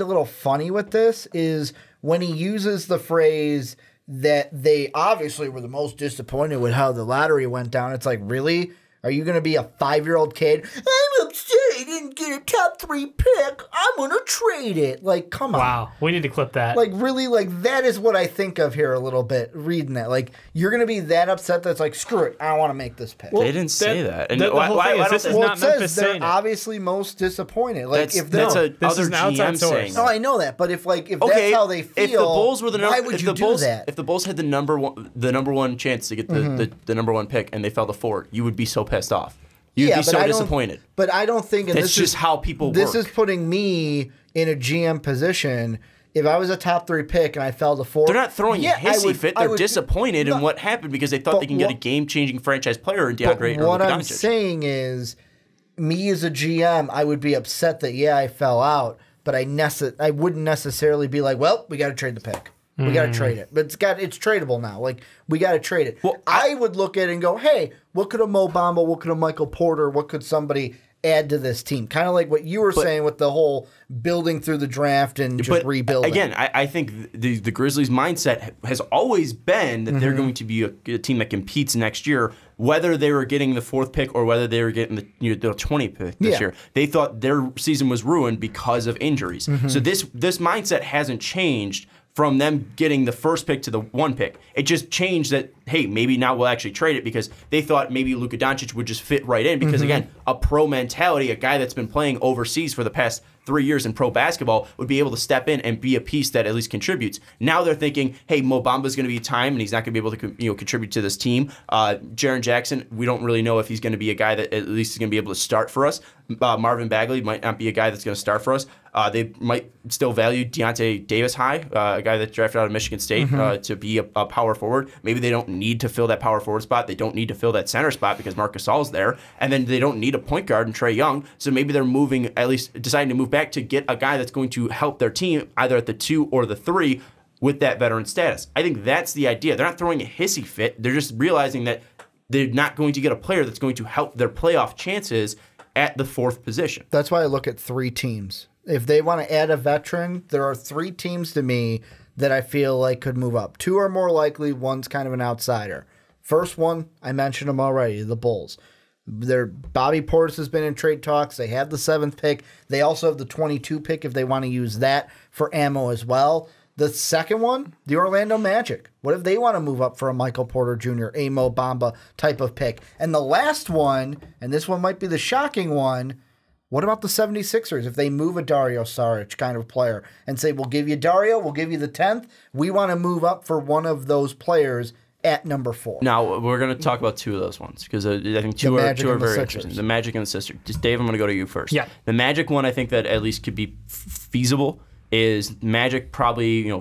little funny with this is when he uses the phrase that they obviously were the most disappointed with how the lottery went down. It's like, really? Are you going to be a 5-year-old kid? I'm upset I didn't get a top 3 pick. I'm going to trade it. Like, come on. Wow. We need to clip that. Like, really, like, that is what I think of here a little bit, reading that. Like, you're going to be that upset that's like, screw it, I don't want to make this pick. They didn't say that. And the whole thing is this is not it Memphis says they're saying it. obviously most disappointed. Like, That's other this is an outside GM source. saying No, that. I know that, but if that's how they feel, if the Bulls were the why would you do that? If the Bulls had the number one chance to get the number 1 pick and they fell to 4, you would be so pissed off. You'd be so disappointed. But I don't think, and that's just how people work. This is putting me in a GM position. If I was a top 3 pick and I fell to 4, they're not throwing a hissy fit. They're disappointed in what happened because they thought they can get a game-changing franchise player in DeAndre or what Luka I'm Doncic. saying is, me as a GM, I would be upset that I fell out, but I wouldn't necessarily be like, well, we got to trade the pick. We got to trade it. But it's tradable now. Like, we got to trade it. Well, I would look at it and go, hey, what could a Mo Bamba, what could a Michael Porter, what could somebody add to this team? Kind of like what you were saying with the whole building through the draft and just rebuilding. Again, I think the Grizzlies' mindset has always been that they're going to be a team that competes next year, whether they were getting the 4th pick or whether they were getting the 20th pick this year. They thought their season was ruined because of injuries. So this mindset hasn't changed from them getting the 1st pick to the 1 pick. It just changed that, hey, maybe now we'll actually trade it because they thought maybe Luka Doncic would just fit right in because, again, a pro mentality, a guy that's been playing overseas for the past 3 years in pro basketball would be able to step in and be a piece that at least contributes. Now they're thinking, hey, Mo Bamba's going to be time and he's not going to be able to contribute to this team. Jaren Jackson, we don't really know if he's going to be a guy that at least is going to be able to start for us. Marvin Bagley might not be a guy that's going to start for us. They might still value Deontay Davis high, a guy that's drafted out of Michigan State to be a power forward. Maybe they don't need to fill that power forward spot. They don't need to fill that center spot because Marc Gasol's there. And then they don't need a point guard in Trae Young. So maybe they're moving, at least deciding to move back to get a guy that's going to help their team either at the 2 or the 3 with that veteran status. I think that's the idea. They're not throwing a hissy fit. They're just realizing that they're not going to get a player that's going to help their playoff chances at the 4th position. That's why I look at 3 teams. If they want to add a veteran, there are 3 teams to me that I feel like could move up. 2 are more likely, one's kind of an outsider. First one, I mentioned them already, the Bulls. Bobby Portis has been in trade talks. They have the 7th pick. They also have the 22 pick if they want to use that for ammo as well. The second one, the Orlando Magic. What if they want to move up for a Michael Porter Jr., a Mo Bamba type of pick? And the last one, and this one might be the shocking one, what about the 76ers if they move a Dario Saric kind of player and say, we'll give you Dario, we'll give you the 10th. We want to move up for one of those players at number 4. Now, we're going to talk about 2 of those ones because I think two are very interesting. The Magic and the Sixers. Just Dave, I'm going to go to you first. Yeah. The Magic one I think that at least could be feasible is Magic probably,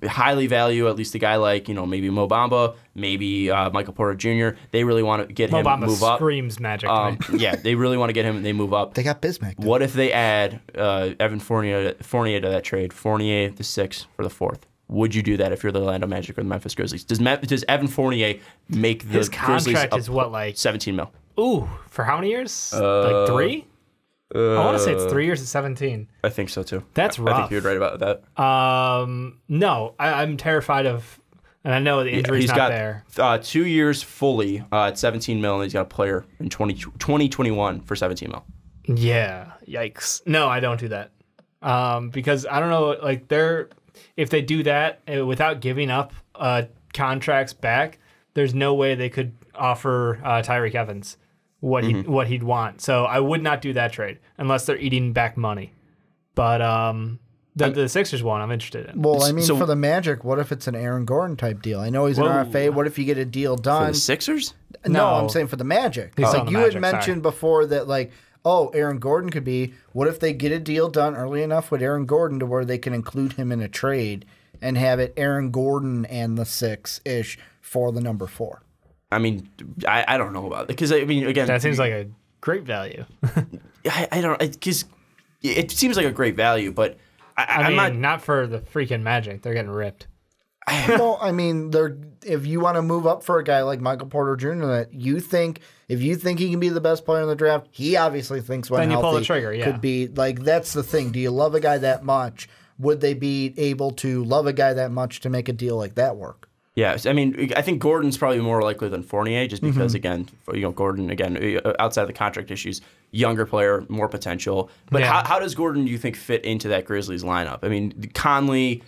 highly value at least a guy like, maybe Mo Bamba, maybe Michael Porter Jr. They really want to get him move up. Screams Magic. Yeah, they really want to get him and they move up. They got Bismack. What if they add Evan Fournier to that trade? Fournier the 6th for the 4th. Would you do that if you're the Orlando Magic or the Memphis Grizzlies? Does Evan Fournier make the His Grizzlies contract is what, like $17 million? Ooh, for how many years? Like 3? I want to say it's 3 years and 17. I think so too. That's rough. I think you're right about that. No, I'm terrified of, and I know the injury's not there. 2 years fully at $17 million. He's got a player in 2021 for $17 million. Yeah, yikes. No, I don't do that. Because I don't know, like if they do that without giving up contracts back, there's no way they could offer Tyreke Evans what he'd want. So I would not do that trade unless they're eating back money. But the Sixers one, I'm interested in. Well, I mean, for the Magic, what if it's an Aaron Gordon type deal? I know he's an RFA. What if you get a deal done? For the Sixers? No, I'm saying for the Magic. Like you had mentioned before that, like, Aaron Gordon could be. What if they get a deal done early enough with Aaron Gordon to where they can include him in a trade and have it Aaron Gordon and the 6-ish for the number 4? I mean, I don't know about it because I mean, again, that seems like a great value. I don't because it seems like a great value, but I'm not for the freaking Magic. They're getting ripped. Well, I mean, if you want to move up for a guy like Michael Porter Jr., that if you think he can be the best player in the draft, he obviously thinks when then healthy you pull the trigger. Yeah, could be like that's the thing. Do you love a guy that much? Would they be able to love a guy that much to make a deal like that work? Yes, I mean, I think Gordon's probably more likely than Fournier, just because again, Gordon outside of the contract issues, younger player, more potential. But how does Gordon, do you think, fit into that Grizzlies lineup? I mean, Conley.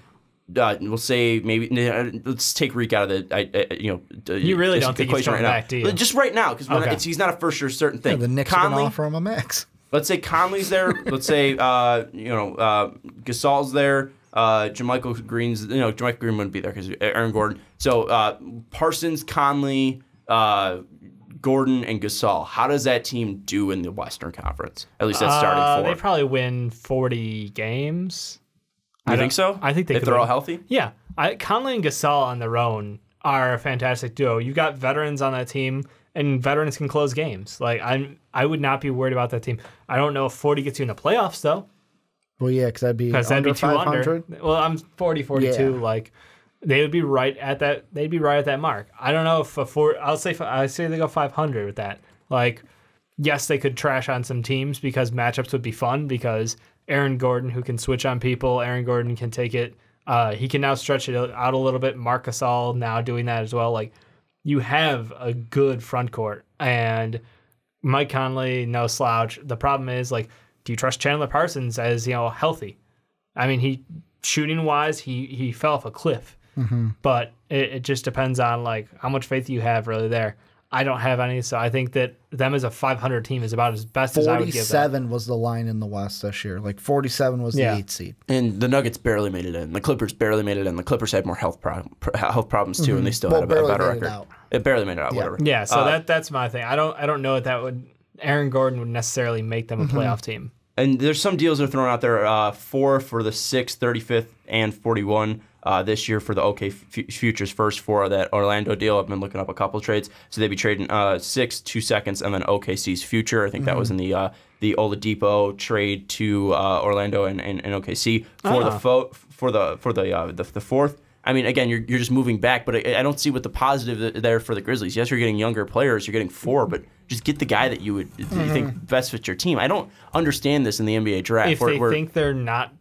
We'll say maybe let's take Reek out of the you really don't think he's coming back, do you? Just right now because he's not a for sure certain thing. Yeah, the Knicks can offer him a max. Let's say Conley's there. Let's say Gasol's there. Jermichael Green's Jermichael Green wouldn't be there because Aaron Gordon. So Parsons, Conley, Gordon, and Gasol. How does that team do in the Western Conference? At least that's starting 4. They probably win 40 games. You think so? I think if they're all healthy. Yeah, Conley and Gasol on their own are a fantastic duo. You got veterans on that team, and veterans can close games. Like I would not be worried about that team. I don't know if 40 gets you in the playoffs though. Well, yeah, because that'd be 500. Well, I'm 40, 42. Yeah. Like they would be right at that. They'd be right at that mark. I don't know if I say they go 500 with that. Like, yes, they could trash on some teams because matchups would be fun because Aaron Gordon, who can switch on people, Aaron Gordon can take it. He can now stretch it out a little bit. Marc Gasol now doing that as well. Like, you have a good front court. And Mike Conley, no slouch. The problem is, like, do you trust Chandler Parsons as, healthy? I mean, shooting-wise, he fell off a cliff but it just depends on like how much faith you have really there. I don't have any, so I think that them as a 500 team is about as best as I would give them. 47 was the line in the West this year. Like 47 was the 8th seed. And the Nuggets barely made it in. The Clippers barely made it in. The Clippers had more health problems too, and they still had a better record. It barely made it out. Whatever. Yeah. So that's my thing. I don't know that would Aaron Gordon would necessarily make them a playoff team. And there's some deals that are thrown out there. 4 for the 6th, 35th, and 41. This year for the OK Futures first for that Orlando deal. I've been looking up a couple trades. So they'd be trading 6, 2 seconds, and then OKC's future. I think that was in the Oladipo trade to Orlando and OKC for the 4th. I mean, again, you're just moving back, but I don't see what the positive there for the Grizzlies. Yes, you're getting younger players, you're getting 4, but just get the guy that you think best fits your team. I don't understand this in the NBA draft. If they think they're not.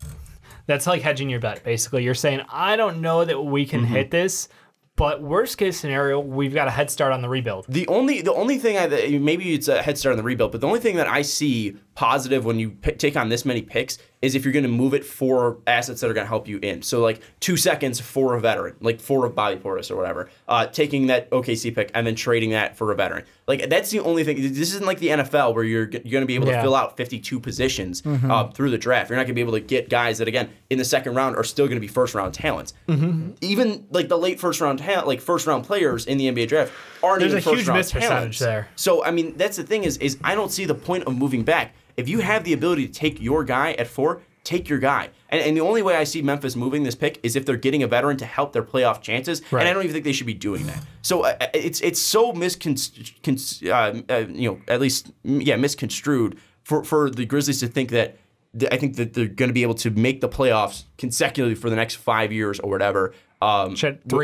That's like hedging your bet, basically. You're saying, I don't know that we can hit this, but worst case scenario, we've got a head start on the rebuild. The only thing, maybe it's a head start on the rebuild, but the only thing that I see positive when you take on this many picks is if you're going to move it for assets that are going to help you in. So like 2 seconds for a veteran, like for a Bobby Portis or whatever, taking that OKC pick and then trading that for a veteran. Like that's the only thing. This isn't like the NFL where you're going to be able to fill out 52 positions through the draft. You're not going to be able to get guys that, again, in the second round are still going to be first round talents. Even like the late first round first round players in the NBA draft aren't even first round talents. There's a huge mispercentage there. So I mean, that's the thing is I don't see the point of moving back. If you have the ability to take your guy at 4, take your guy. And the only way I see Memphis moving this pick is if they're getting a veteran to help their playoff chances. Right. And I don't even think they should be doing that. So it's so misconstrued for the Grizzlies to think that. I think that they're going to be able to make the playoffs consecutively for the next 5 years or whatever. 3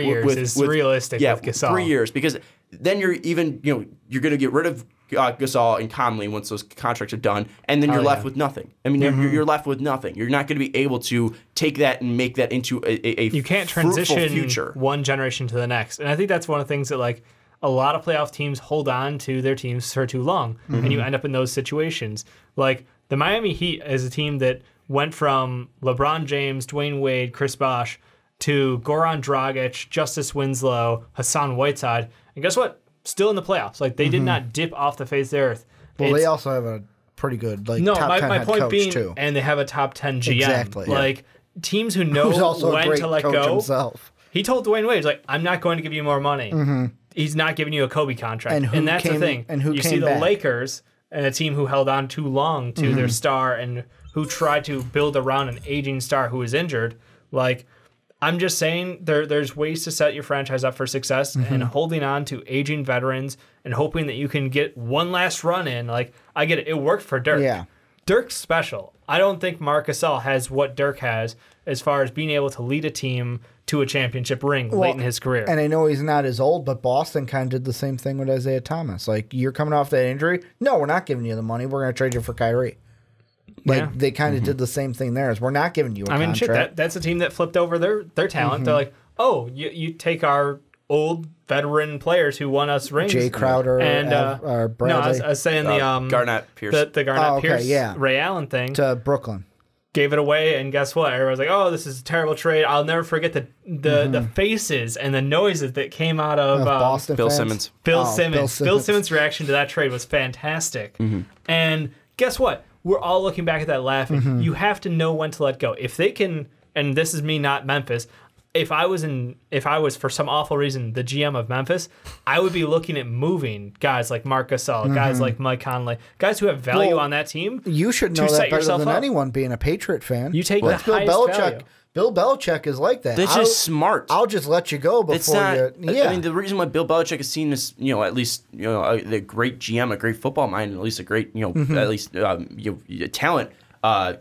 years is realistic. Yeah, with Gasol. 3 years, because then you're going to get rid of Gasol and Conley once those contracts are done, and then you're left with nothing. I mean, you're left with nothing. You're not going to be able to take that and make that into a you can't transition future. One generation to the next, and I think that's one of the things that like a lot of playoff teams hold on to their teams for too long, and you end up in those situations. Like the Miami Heat is a team that went from LeBron James, Dwayne Wade, Chris Bosh to Goran Dragic, Justice Winslow, Hassan Whiteside, and guess what? Still in the playoffs. Like they did not dip off the face of the earth. Well, they also have a pretty good top 10 my head point coach being, too. And they have a top 10 GM. Exactly. Like teams who know when to let go. Himself. He told Dwayne Wade, like, I'm not going to give you more money. He's not giving you a Kobe contract. And that's the thing. And you see the Lakers and a team who held on too long to their star and who tried to build around an aging star who was injured. Like, I'm just saying there's ways to set your franchise up for success, and holding on to aging veterans and hoping that you can get one last run in. Like, I get it. It worked for Dirk. Yeah. Dirk's special. I don't think Marc Gasol has what Dirk has as far as being able to lead a team to a championship ring late in his career. And I know he's not as old, but Boston kind of did the same thing with Isaiah Thomas. Like, you're coming off that injury. No, we're not giving you the money. We're going to trade you for Kyrie. Like, they kind of did the same thing there. Is we're not giving you a contract. Shit, that's a team that flipped over their talent. They're like, oh, you take our old veteran players who won us rings. Jay Crowder and Bradley. No, I was saying the Garnett Pierce. The Garnett Pierce Ray Allen thing. To Brooklyn. Gave it away, and guess what? Everyone's like, oh, this is a terrible trade. I'll never forget the faces and the noises that came out of Boston Bill fans. Simmons. Bill Simmons' reaction to that trade was fantastic. And guess what? We're all looking back at that laughing. You have to know when to let go. If they can, and this is me, not Memphis. If I was for some awful reason the GM of Memphis, I would be looking at moving guys like Marc Gasol, guys like Mike Conley, guys who have value on that team. You should know that better than anyone, being a Patriot fan. You take the highest value. Bill Belichick is like that. That's just smart. I'll just let you go before I mean, the reason why Bill Belichick is seen as, at least, a great GM, a great football mind, and at least a great, at least talent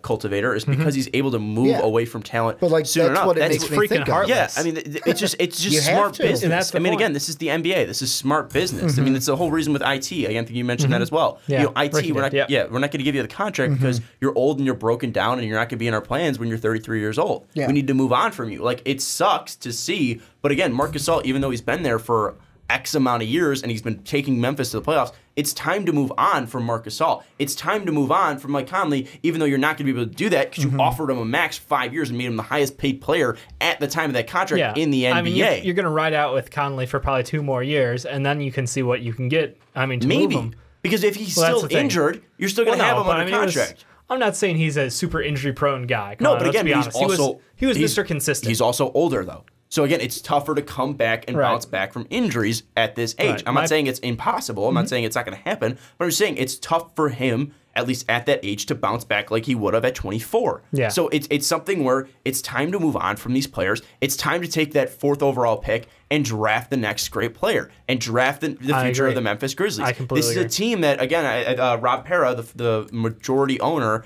cultivator is because he's able to move away from talent. But like soon that's enough. what it That's makes me freaking think heartless. of. Yeah, I mean, it's just smart business. And that's the point. Again, this is the NBA. This is smart business. I mean, it's the whole reason with IT. I think you mentioned that as well. Yeah, IT, we're not going to give you the contract because you're old and you're broken down and you're not going to be in our plans when you're 33 years old. Yeah. We need to move on from you. Like, it sucks to see, but again, Marc Gasol, even though he's been there for X amount of years, and he's been taking Memphis to the playoffs. It's time to move on from Marc Gasol. It's time to move on from Mike Conley, even though you're not going to be able to do that because you offered him a max 5 years and made him the highest paid player at the time of that contract in the NBA. I mean, you're going to ride out with Conley for probably 2 more years, and then you can see what you can get. I mean, to move him. Because if he's still injured, you're still going to have him under contract. I'm not saying he's a super injury-prone guy. No, but again, he's also... He was Mr. Consistent. He's also older, though. So again, it's tougher to come back and bounce back from injuries at this age. I'm not saying it's impossible. I'm not saying it's not going to happen. But I'm saying it's tough for him, at least at that age, to bounce back like he would have at 24. Yeah. So it's something where it's time to move on from these players. It's time to take that 4th overall pick and draft the next great player and draft the future of the Memphis Grizzlies. I completely agree. This is a team that, again, Rob Pera, the majority owner,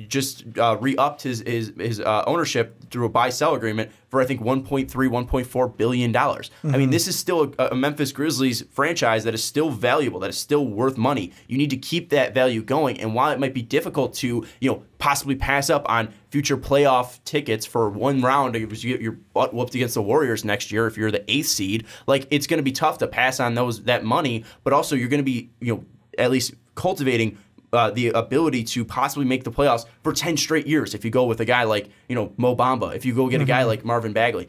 just re-upped his ownership through a buy-sell agreement for, I think, $1.3, $1.4 billion. I mean, this is still a Memphis Grizzlies franchise that is still valuable, that is still worth money. You need to keep that value going. And while it might be difficult to, possibly pass up on future playoff tickets for one round because you get your butt whooped against the Warriors next year if you're the 8th seed, like it's going to be tough to pass on that money, but also you're going to be, at least cultivating the ability to possibly make the playoffs for 10 straight years if you go with a guy like, Mo Bamba, if you go get a guy like Marvin Bagley.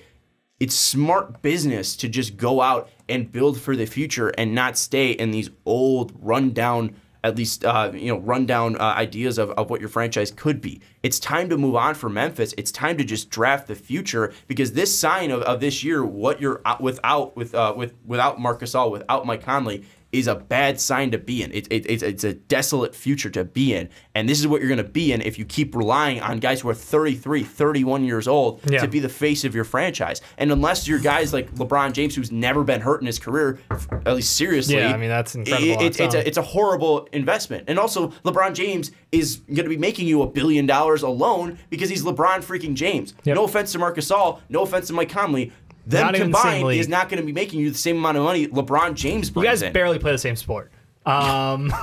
It's smart business to just go out and build for the future and not stay in these old, rundown, at least rundown ideas of what your franchise could be. It's time to move on for Memphis. It's time to just draft the future because this sign of this year, what you're without Marc Gasol, without Mike Conley, is a bad sign to be in. It's a desolate future to be in. And this is what you're going to be in if you keep relying on guys who are 33, 31 years old to be the face of your franchise. And unless you're guys like LeBron James, who's never been hurt in his career, at least seriously, I mean, that's incredible. It's a horrible investment. And also, LeBron James is going to be making you $1 billion alone because he's LeBron freaking James. Yep. No offense to Marc Gasol, no offense to Mike Conley. Them combined is not going to be making you the same amount of money LeBron James brings in. You guys barely play the same sport. The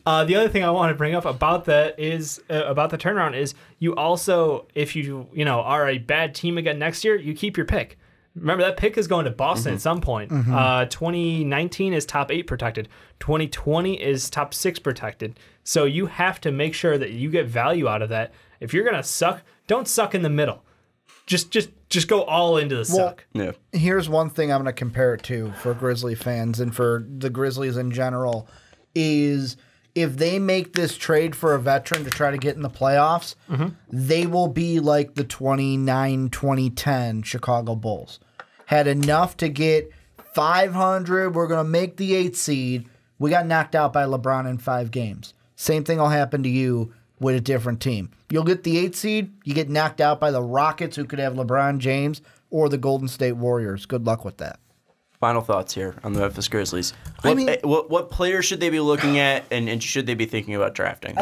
other thing I want to bring up about that is about the turnaround is you also, if you are a bad team again next year, you keep your pick. Remember, that pick is going to Boston at some point. 2019 is top 8 protected. 2020 is top 6 protected. So you have to make sure that you get value out of that. If you're going to suck, don't suck in the middle. Just go all into the suck. Yeah. Here's one thing I'm going to compare it to for Grizzly fans and for the Grizzlies in general is if they make this trade for a veteran to try to get in the playoffs, they will be like the 2009-2010 Chicago Bulls. Had enough to get 500. We're going to make the 8th seed. We got knocked out by LeBron in 5 games. Same thing will happen to you with a different team. You'll get the 8th seed, you get knocked out by the Rockets, who could have LeBron James, or the Golden State Warriors. Good luck with that. Final thoughts here on the Memphis Grizzlies. What players should they be looking at, and should they be thinking about drafting?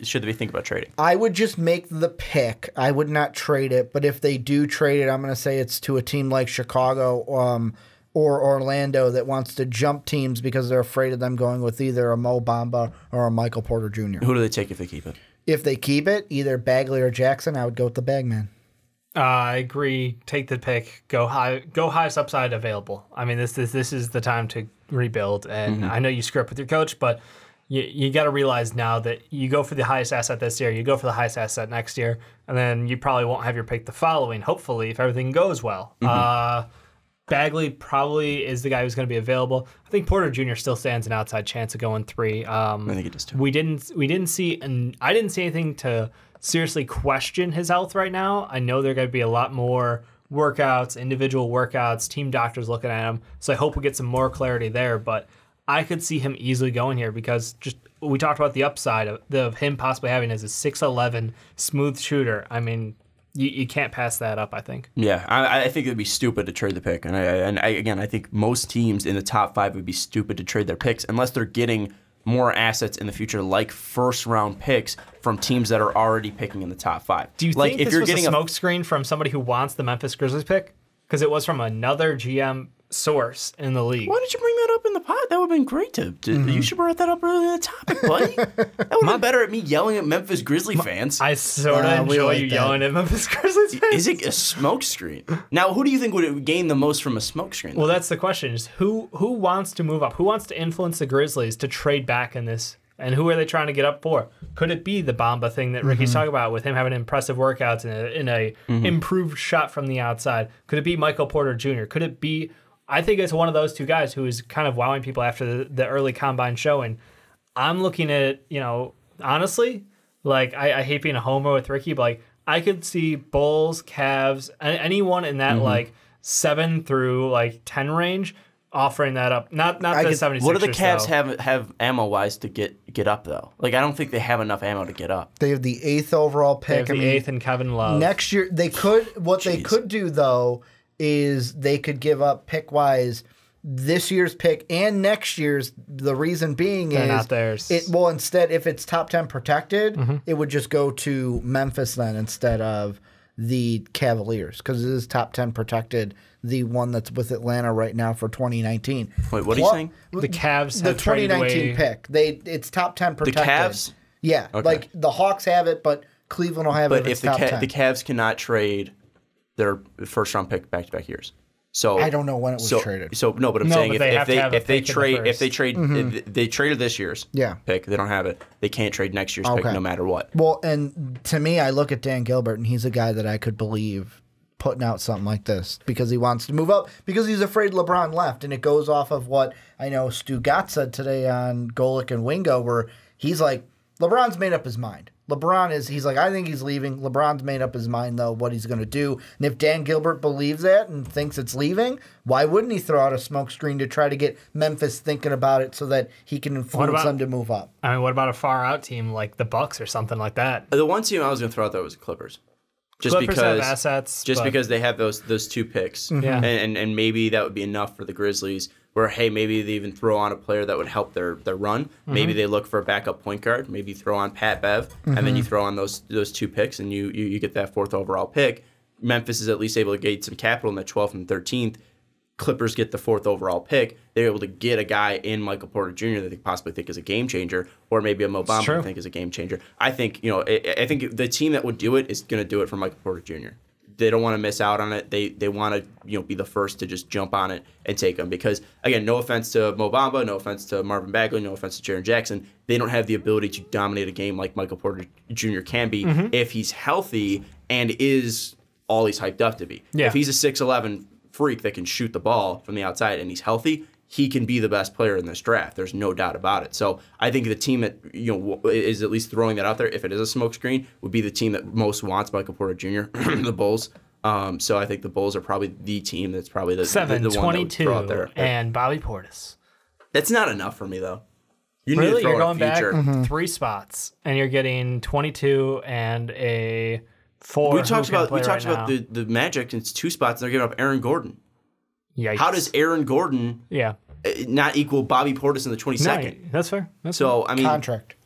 Should they be thinking about trading? I would just make the pick. I would not trade it, but if they do trade it, I'm going to say it's to a team like Chicago or Orlando that wants to jump teams because they're afraid of them going with either a Mo Bamba or a Michael Porter Jr. Who do they take if they keep it? If they keep it, either Bagley or Jackson, I would go with the Bagman. I agree. Take the pick. Go highest upside available. I mean, this is the time to rebuild. And I know you screw up with your coach, but you got to realize now that you go for the highest asset this year, you go for the highest asset next year, and then you probably won't have your pick the following, hopefully, if everything goes well. Bagley probably is the guy who's going to be available. I think Porter Jr. still stands an outside chance of going 3. I think he does too. We didn't see, and I didn't see anything to seriously question his health right now. I know there are going to be a lot more workouts, individual workouts, team doctors looking at him. So I hope we get some more clarity there. But I could see him easily going here because just we talked about the upside of him possibly having as a 6'11" smooth shooter. I mean, you can't pass that up, I think. Yeah, I think it would be stupid to trade the pick. And I think most teams in the top 5 would be stupid to trade their picks unless they're getting more assets in the future, like first-round picks from teams that are already picking in the top 5. Do you think this was a smokescreen from somebody who wants the Memphis Grizzlies pick? Because it was from another GM source in the league. Why did you bring that up in the pot. That would have been great to you should have brought that up earlier in the topic, buddy. That would have been better at me yelling at Memphis Grizzly fans. I sort of enjoy you yelling at Memphis Grizzlies fans. Is it a smoke screen? Now, who do you think would gain the most from a smoke screen? Well, that's the question: is who wants to move up? Who wants to influence the Grizzlies to trade back in this? And who are they trying to get up for? Could it be the Bamba thing that Ricky's talking about with him having impressive workouts and a improved shot from the outside? Could it be Michael Porter Jr.? Could it be? I think it's one of those two guys who is kind of wowing people after the early combine showing. I'm looking at it, honestly, like I hate being a homer with Ricky, but like I could see Bulls, Cavs, anyone in that like 7 through like 10 range offering that up. Not the 76ers. What do the Cavs have ammo wise to get up though? Like I don't think they have enough ammo to get up. They have the 8th overall pick. They have the 8th and Kevin Love. Next year they could. What they could do though is they could give up pick wise this year's pick and next year's. The reason being They're is not theirs. Instead, if it's top 10 protected, it would just go to Memphis then instead of the Cavaliers because it is top 10 protected. The one that's with Atlanta right now for 2019. Wait, what are you saying? The Cavs the have 2019 pick. It's top 10 protected. The Cavs? Yeah, Okay. like the Hawks have it, but Cleveland will have But it. if the top 10. Cavs cannot trade their first round pick back to back years, so I don't know when it was traded. So no, but I'm No, saying but they have to have a if they pick in the trade first. if they traded this year's pick, they don't have it. They can't trade next year's pick no matter what. Well, and to me, I look at Dan Gilbert, and he's a guy that I could believe putting out something like this because he wants to move up because he's afraid LeBron left, and it goes off of what I know Stu Gott said today on Golick and Wingo, where he's like, LeBron's made up his mind. He's like, I think he's leaving. LeBron's made up his mind, though, what he's going to do. And if Dan Gilbert believes that and thinks it's leaving, why wouldn't he throw out a smoke screen to try to get Memphis thinking about it so that he can influence them to move up? I mean, what about a far out team like the Bucks or something like that? The one team I was going to throw out there was the Clippers. Clippers have assets. Because they have those 2 picks. Yeah. And maybe that would be enough for the Grizzlies where, hey, maybe they even throw on a player that would help their run. Maybe they look for a backup point guard. Maybe throw on Pat Bev, and then you throw on those 2 picks, and you get that 4th overall pick. Memphis is at least able to get some capital in the 12th and 13th. Clippers get the 4th overall pick. They're able to get a guy in Michael Porter Jr. that they possibly think is a game changer, or maybe a Mo Bamba they think is a game changer. I think I think the team that would do it is going to do it for Michael Porter Jr. They don't want to miss out on it. They want to be the first to just jump on it and take them because again, no offense to Mo Bamba, no offense to Marvin Bagley, no offense to Jaren Jackson, they don't have the ability to dominate a game like Michael Porter Jr. can be if he's healthy and is all he's hyped up to be. Yeah. If he's a 6'11" freak that can shoot the ball from the outside and he's healthy, he can be the best player in this draft. There's no doubt about it. So I think the team that is at least throwing that out there, if it is a smokescreen, would be the team that most wants Michael Porter Jr., the Bulls. So I think the Bulls are probably the team that's probably the 7, the one 22, that would throw out there. and Bobby Portis. That's not enough for me though. You need Really, to throw you're in going a future. back 3 spots, and you're getting 22 and a 4. We talked about the Magic. It's 2 spots. And they're giving up Aaron Gordon. Yikes. How does Aaron Gordon not equal Bobby Portis in the 22nd? No, that's fair. So I mean, Contract.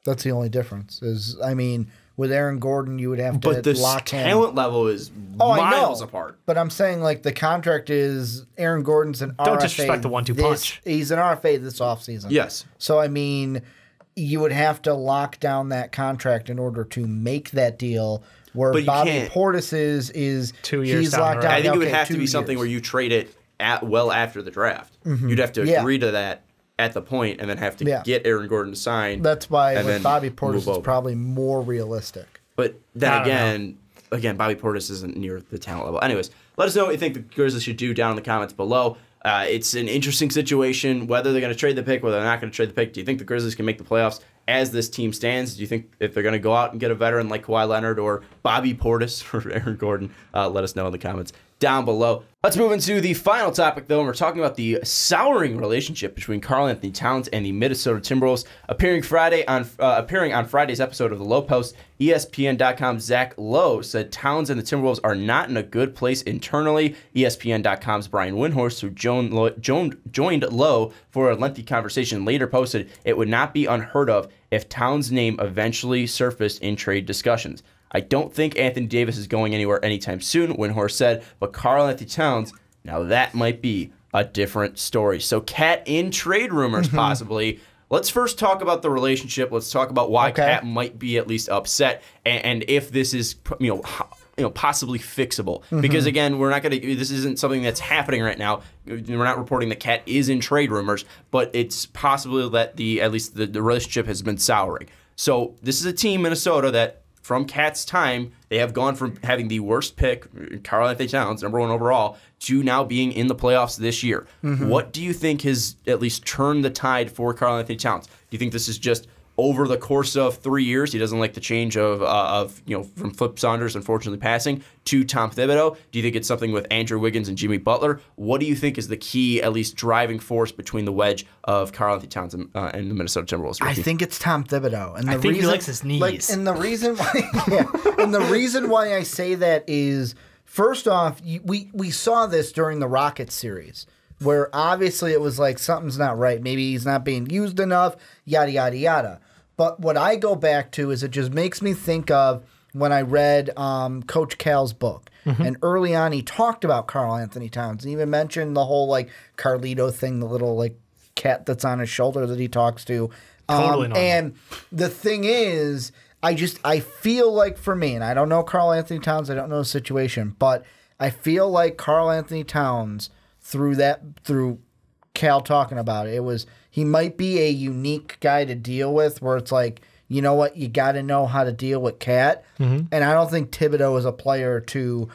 That's the only difference. With Aaron Gordon, you would have to but the lock him. talent level is miles apart. But I'm saying like the contract is Aaron Gordon's an RFA. Don't disrespect the 1-2 punch. He's an RFA this offseason. Yes. So I mean, you would have to lock down that contract in order to make that deal. Where But you Bobby can't. Portis is 2 years he's down the locked road. down. I think it would okay, have to 2 be something years. where you trade it well after the draft. You'd have to agree to that at the point and then have to get Aaron Gordon to sign. That's why and with then Bobby move Portis is over. probably more realistic. But then again, Bobby Portis isn't near the talent level. Anyways, let us know what you think the Grizzlies should do down in the comments below. It's an interesting situation, whether they're going to trade the pick, whether they're not going to trade the pick. Do you think the Grizzlies can make the playoffs as this team stands? Do you think if they're going to go out and get a veteran like Kawhi Leonard or Bobby Portis or Aaron Gordon? Let us know in the comments down below. Let's move into the final topic, though, and we're talking about the souring relationship between Karl-Anthony Towns and the Minnesota Timberwolves. Appearing on Friday's episode of the Low Post, ESPN.com's Zach Lowe said Towns and the Timberwolves are not in a good place internally. ESPN.com's Brian Windhorst, who joined Lowe for a lengthy conversation, later posted it would not be unheard of if Towns' name eventually surfaced in trade discussions. I don't think Anthony Davis is going anywhere anytime soon, Windhorst said, but Karl-Anthony Towns, now that might be a different story. So Cat in trade rumors possibly. Let's first talk about the relationship. Let's talk about why Cat might be at least upset, and if this is possibly fixable. Because again, we're not going to. This isn't something that's happening right now. We're not reporting that Cat is in trade rumors, but it's possible that at least the relationship has been souring. So this is a team, Minnesota, that from Cat's time, they have gone from having the worst pick, Karl-Anthony Towns, number 1 overall, to now being in the playoffs this year. What do you think has at least turned the tide for Karl-Anthony Towns? Do you think this is just over the course of 3 years? He doesn't like the change of from Flip Saunders, unfortunately passing, to Tom Thibodeau. Do you think it's something with Andrew Wiggins and Jimmy Butler? What do you think is the key, at least driving force between the wedge of Karl-Anthony Towns and the Minnesota Timberwolves? I think it's Tom Thibodeau, and I think he likes his knees. And the reason why, I say that is, first off, we saw this during the Rockets series, where obviously it was like something's not right. Maybe he's not being used enough, yada, yada, yada. But what I go back to is it just makes me think of when I read Coach Cal's book. And early on, he talked about Karl-Anthony Towns. He even mentioned the whole like Carlito thing, the little like cat that's on his shoulder that he talks to. Totally normal. And the thing is, I feel like for me, and I don't know Karl-Anthony Towns, I don't know the situation, but I feel like Karl-Anthony Towns, through Cal talking about it, he might be a unique guy to deal with, where it's like, you know what, you got to know how to deal with Cat. And I don't think Thibodeau is a player to,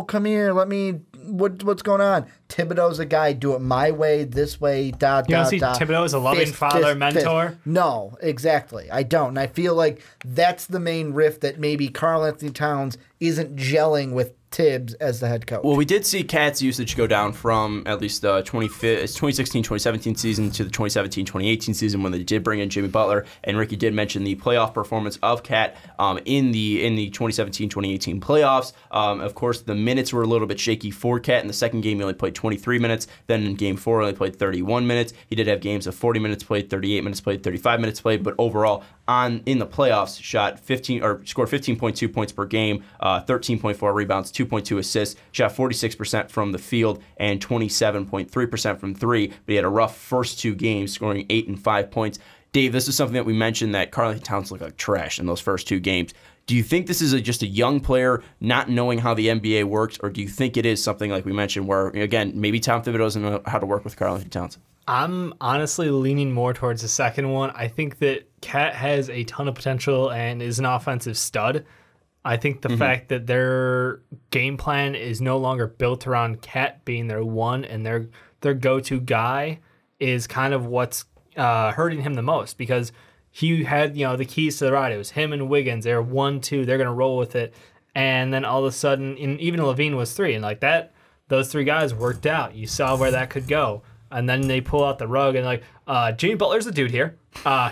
come here, what's going on? Thibodeau's a guy, do it my way, this way, You don't see Thibodeau as a loving father, mentor? No, exactly. I don't. And I feel like that's the main rift, that maybe Karl-Anthony Towns isn't gelling with Tibbs as the head coach. Well, we did see Cat's usage go down from at least the 2016-2017 season to the 2017-2018 season, when they did bring in Jimmy Butler. And Ricky did mention the playoff performance of Cat in the 2017-2018 playoffs. Of course, the minutes were a little bit shaky for Cat. In the second game, he only played 23 minutes. Then in Game 4, he only played 31 minutes. He did have games of 40 minutes played, 38 minutes played, 35 minutes played. But overall, in the playoffs, scored 15.2 points per game, 13.4 rebounds, 2.2 assists, shot 46% from the field and 27.3% from three. But he had a rough first 2 games, scoring 8 and 5 points. Dave, this is something that we mentioned, that Karl-Anthony Towns looked like trash in those first 2 games. Do you think this is just a young player not knowing how the NBA works, or do you think it is something like we mentioned where, again, maybe Tom Thibodeau doesn't know how to work with Karl-Anthony Towns? I'm honestly leaning more towards the second one. I think that Cat has a ton of potential and is an offensive stud. I think the fact that their game plan is no longer built around Cat being their one and their go-to guy is kind of what's hurting him the most, because he had the keys to the ride. It was him and Wiggins. They're 1-2. They're gonna roll with it, and then all of a sudden, even Levine was 3, and like that, those 3 guys worked out. You saw where that could go. And then they pull out the rug and Jimmy Butler's the dude here.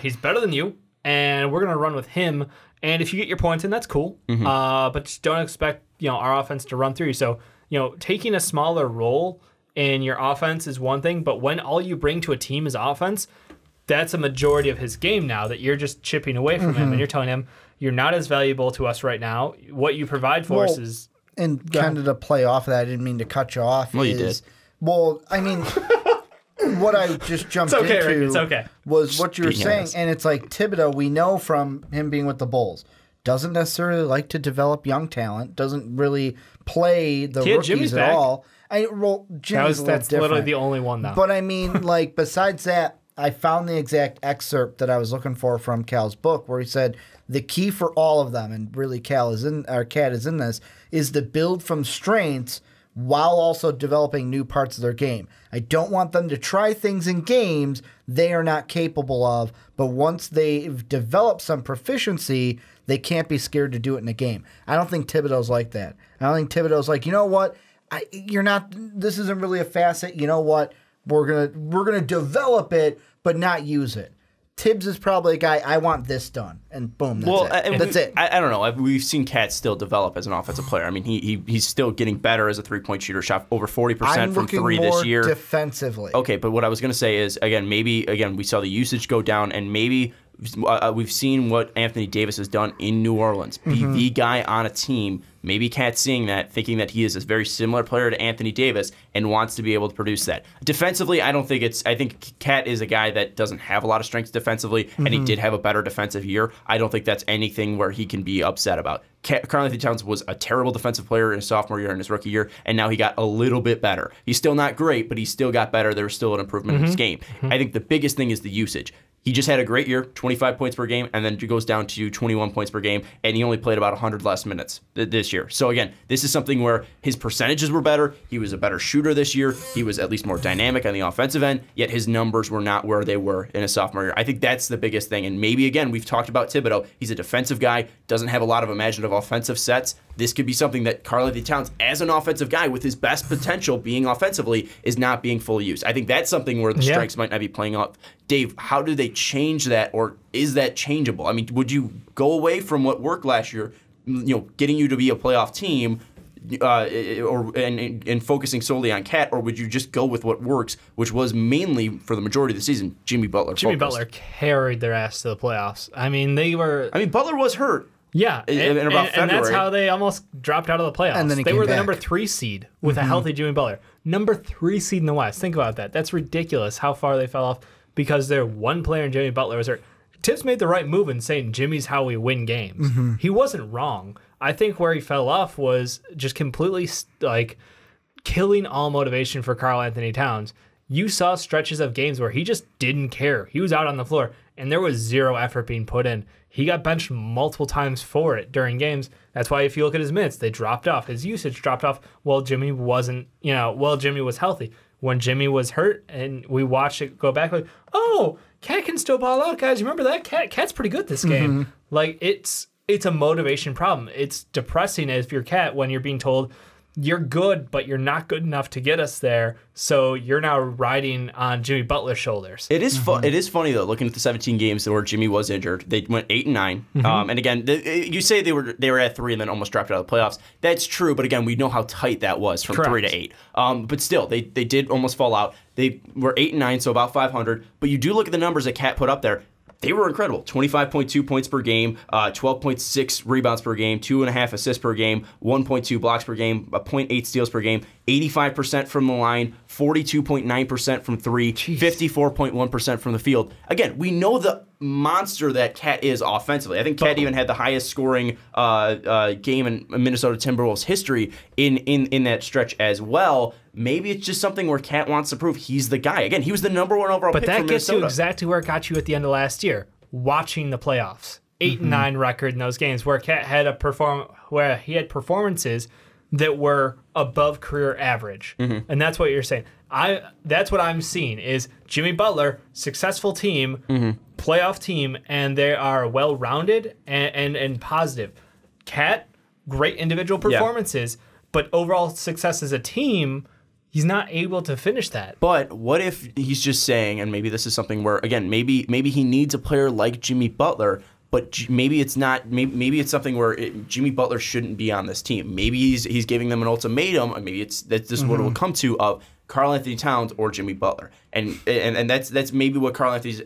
He's better than you, and we're gonna run with him. And if you get your points in, that's cool. But just don't expect our offense to run through you. So taking a smaller role in your offense is one thing, but when all you bring to a team is offense, that's a majority of his game now. That you're just chipping away from him, and you're telling him you're not as valuable to us right now. What you provide for us is. And kind of to play off of that, I didn't mean to cut you off. Well, you did. Well, I mean. What I just jumped into Rick, was what you were saying, and it's like Thibodeau, we know from him being with the Bulls, doesn't necessarily like to develop young talent, doesn't really play the rookies at all. Jimmy's that's literally the only one, though. But I mean, besides that, I found the exact excerpt that I was looking for from Cal's book, where he said the key for all of them, and really Cat is in this, is to build from strengths while also developing new parts of their game. I don't want them to try things in games they are not capable of, but once they've developed some proficiency, they can't be scared to do it in a game. I don't think Thibodeau's like that. I don't think Thibodeau's like, you know what? This isn't really a facet. You know what? We're gonna develop it, but not use it. Tibbs is probably a guy, I want this done, and boom, that's it. I don't know. We've seen Cat still develop as an offensive player. I mean, he's still getting better as a three-point shooter. Shot over 40% from 3 this year. Defensively. Okay, but what I was going to say is, we saw the usage go down, and maybe We've seen what Anthony Davis has done in New Orleans. Be the guy on a team. Maybe Cat's seeing that, thinking that he is a very similar player to Anthony Davis and wants to be able to produce that. Defensively, I think Cat is a guy that doesn't have a lot of strengths defensively, and he did have a better defensive year. I don't think that's anything where he can be upset about. Karl-Anthony Towns was a terrible defensive player in his sophomore year and his rookie year, and now he got a little bit better. He's still not great, but he still got better. There was still an improvement in his game. I think the biggest thing is the usage. He just had a great year, 25 points per game, and then it goes down to 21 points per game, and he only played about 100 less minutes this year. So again, this is something where his percentages were better. He was a better shooter this year. He was at least more dynamic on the offensive end, yet his numbers were not where they were in his sophomore year. I think that's the biggest thing. And maybe, again, we've talked about Thibodeau. He's a defensive guy, doesn't have a lot of imaginative offensive sets. This could be something that Karl-Anthony Towns, as an offensive guy with his best potential being offensively, is not being fully used. I think that's something where the strengths might not be playing up. Dave, how do they change that, or is that changeable? I mean, would you go away from what worked last year, getting you to be a playoff team, and focusing solely on Cat, or would you just go with what works, which was mainly for the majority of the season, Jimmy Butler? Butler carried their ass to the playoffs. Butler was hurt. Yeah, in about February. And that's how they almost dropped out of the playoffs. And then they were the back. number 3 seed with a healthy Jimmy Butler. Number 3 seed in the West. Think about that. That's ridiculous how far they fell off because their one player in Jimmy Butler was hurt. Tibbs made the right move in saying Jimmy's how we win games. He wasn't wrong. I think where he fell off was just completely killing all motivation for Karl-Anthony Towns. You saw stretches of games where he just didn't care. He was out on the floor, and there was zero effort being put in. He got benched multiple times for it during games. That's why if you look at his minutes, they dropped off. His usage dropped off while Jimmy wasn't, Jimmy was healthy. When Jimmy was hurt and we watched it go back, Cat can still ball out, guys. Remember that? Cat's pretty good this game. It's a motivation problem. It's depressing if you're Cat when you're being told, you're good, but you're not good enough to get us there. So you're now riding on Jimmy Butler's shoulders. It is It is funny though, looking at the 17 games where Jimmy was injured. They went 8-9. And again, you say they were at 3 and then almost dropped out of the playoffs. That's true, but again, we know how tight that was from 3 to 8. But still, they did almost fall out. They were 8-9, so about 500. But you do look at the numbers that Cat put up there. They were incredible. 25.2 points per game, 12.6 rebounds per game, 2.5 assists per game, 1.2 blocks per game, 0.8 steals per game, 85% from the line, 42.9% from 3, 54.1% from the field. Again, we know the monster that Cat is offensively. I think Cat even had the highest scoring game in Minnesota Timberwolves history in that stretch as well. Maybe it's just something where Cat wants to prove he's the guy. Again, he was the number 1 overall pick from Minnesota. But that gets you exactly where it got you at the end of last year, watching the playoffs. 8-9 record in those games where Cat had where he had performances that were above career average. And that's what you're saying. That's what I'm seeing is Jimmy Butler, successful team, playoff team, and they are well-rounded and positive. Cat, great individual performances, but overall success as a team, he's not able to finish that. But what if he's just saying, and maybe this is something where, again, maybe he needs a player like Jimmy Butler, but maybe it's not. Maybe it's something where Jimmy Butler shouldn't be on this team. Maybe he's giving them an ultimatum, and maybe this is what it will come to of Karl-Anthony Towns or Jimmy Butler, and that's maybe what Karl-Anthony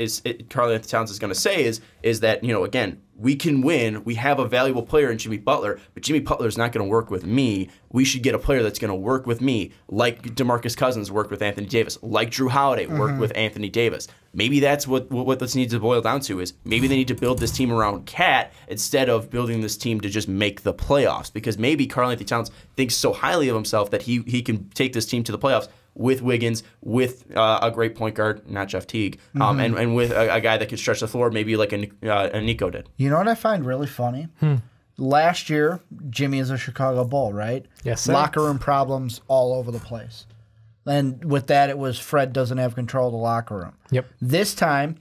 Towns is going to say is that again, we can win. We have a valuable player in Jimmy Butler, but Jimmy Butler is not going to work with me. We should get a player that's going to work with me, like DeMarcus Cousins worked with Anthony Davis, like Drew Holiday worked with Anthony Davis. Maybe that's what this needs to boil down to is maybe they need to build this team around Cat instead of building this team to just make the playoffs, because maybe Karl-Anthony Towns thinks so highly of himself that he can take this team to the playoffs with Wiggins, with a great point guard, not Jeff Teague, and with a guy that could stretch the floor, maybe like a Nico did. You know what I find really funny? Last year, Jimmy is a Chicago Bull, right? Yes, sir. Locker room problems all over the place. And with that, it was Fred doesn't have control of the locker room. Yep. This time,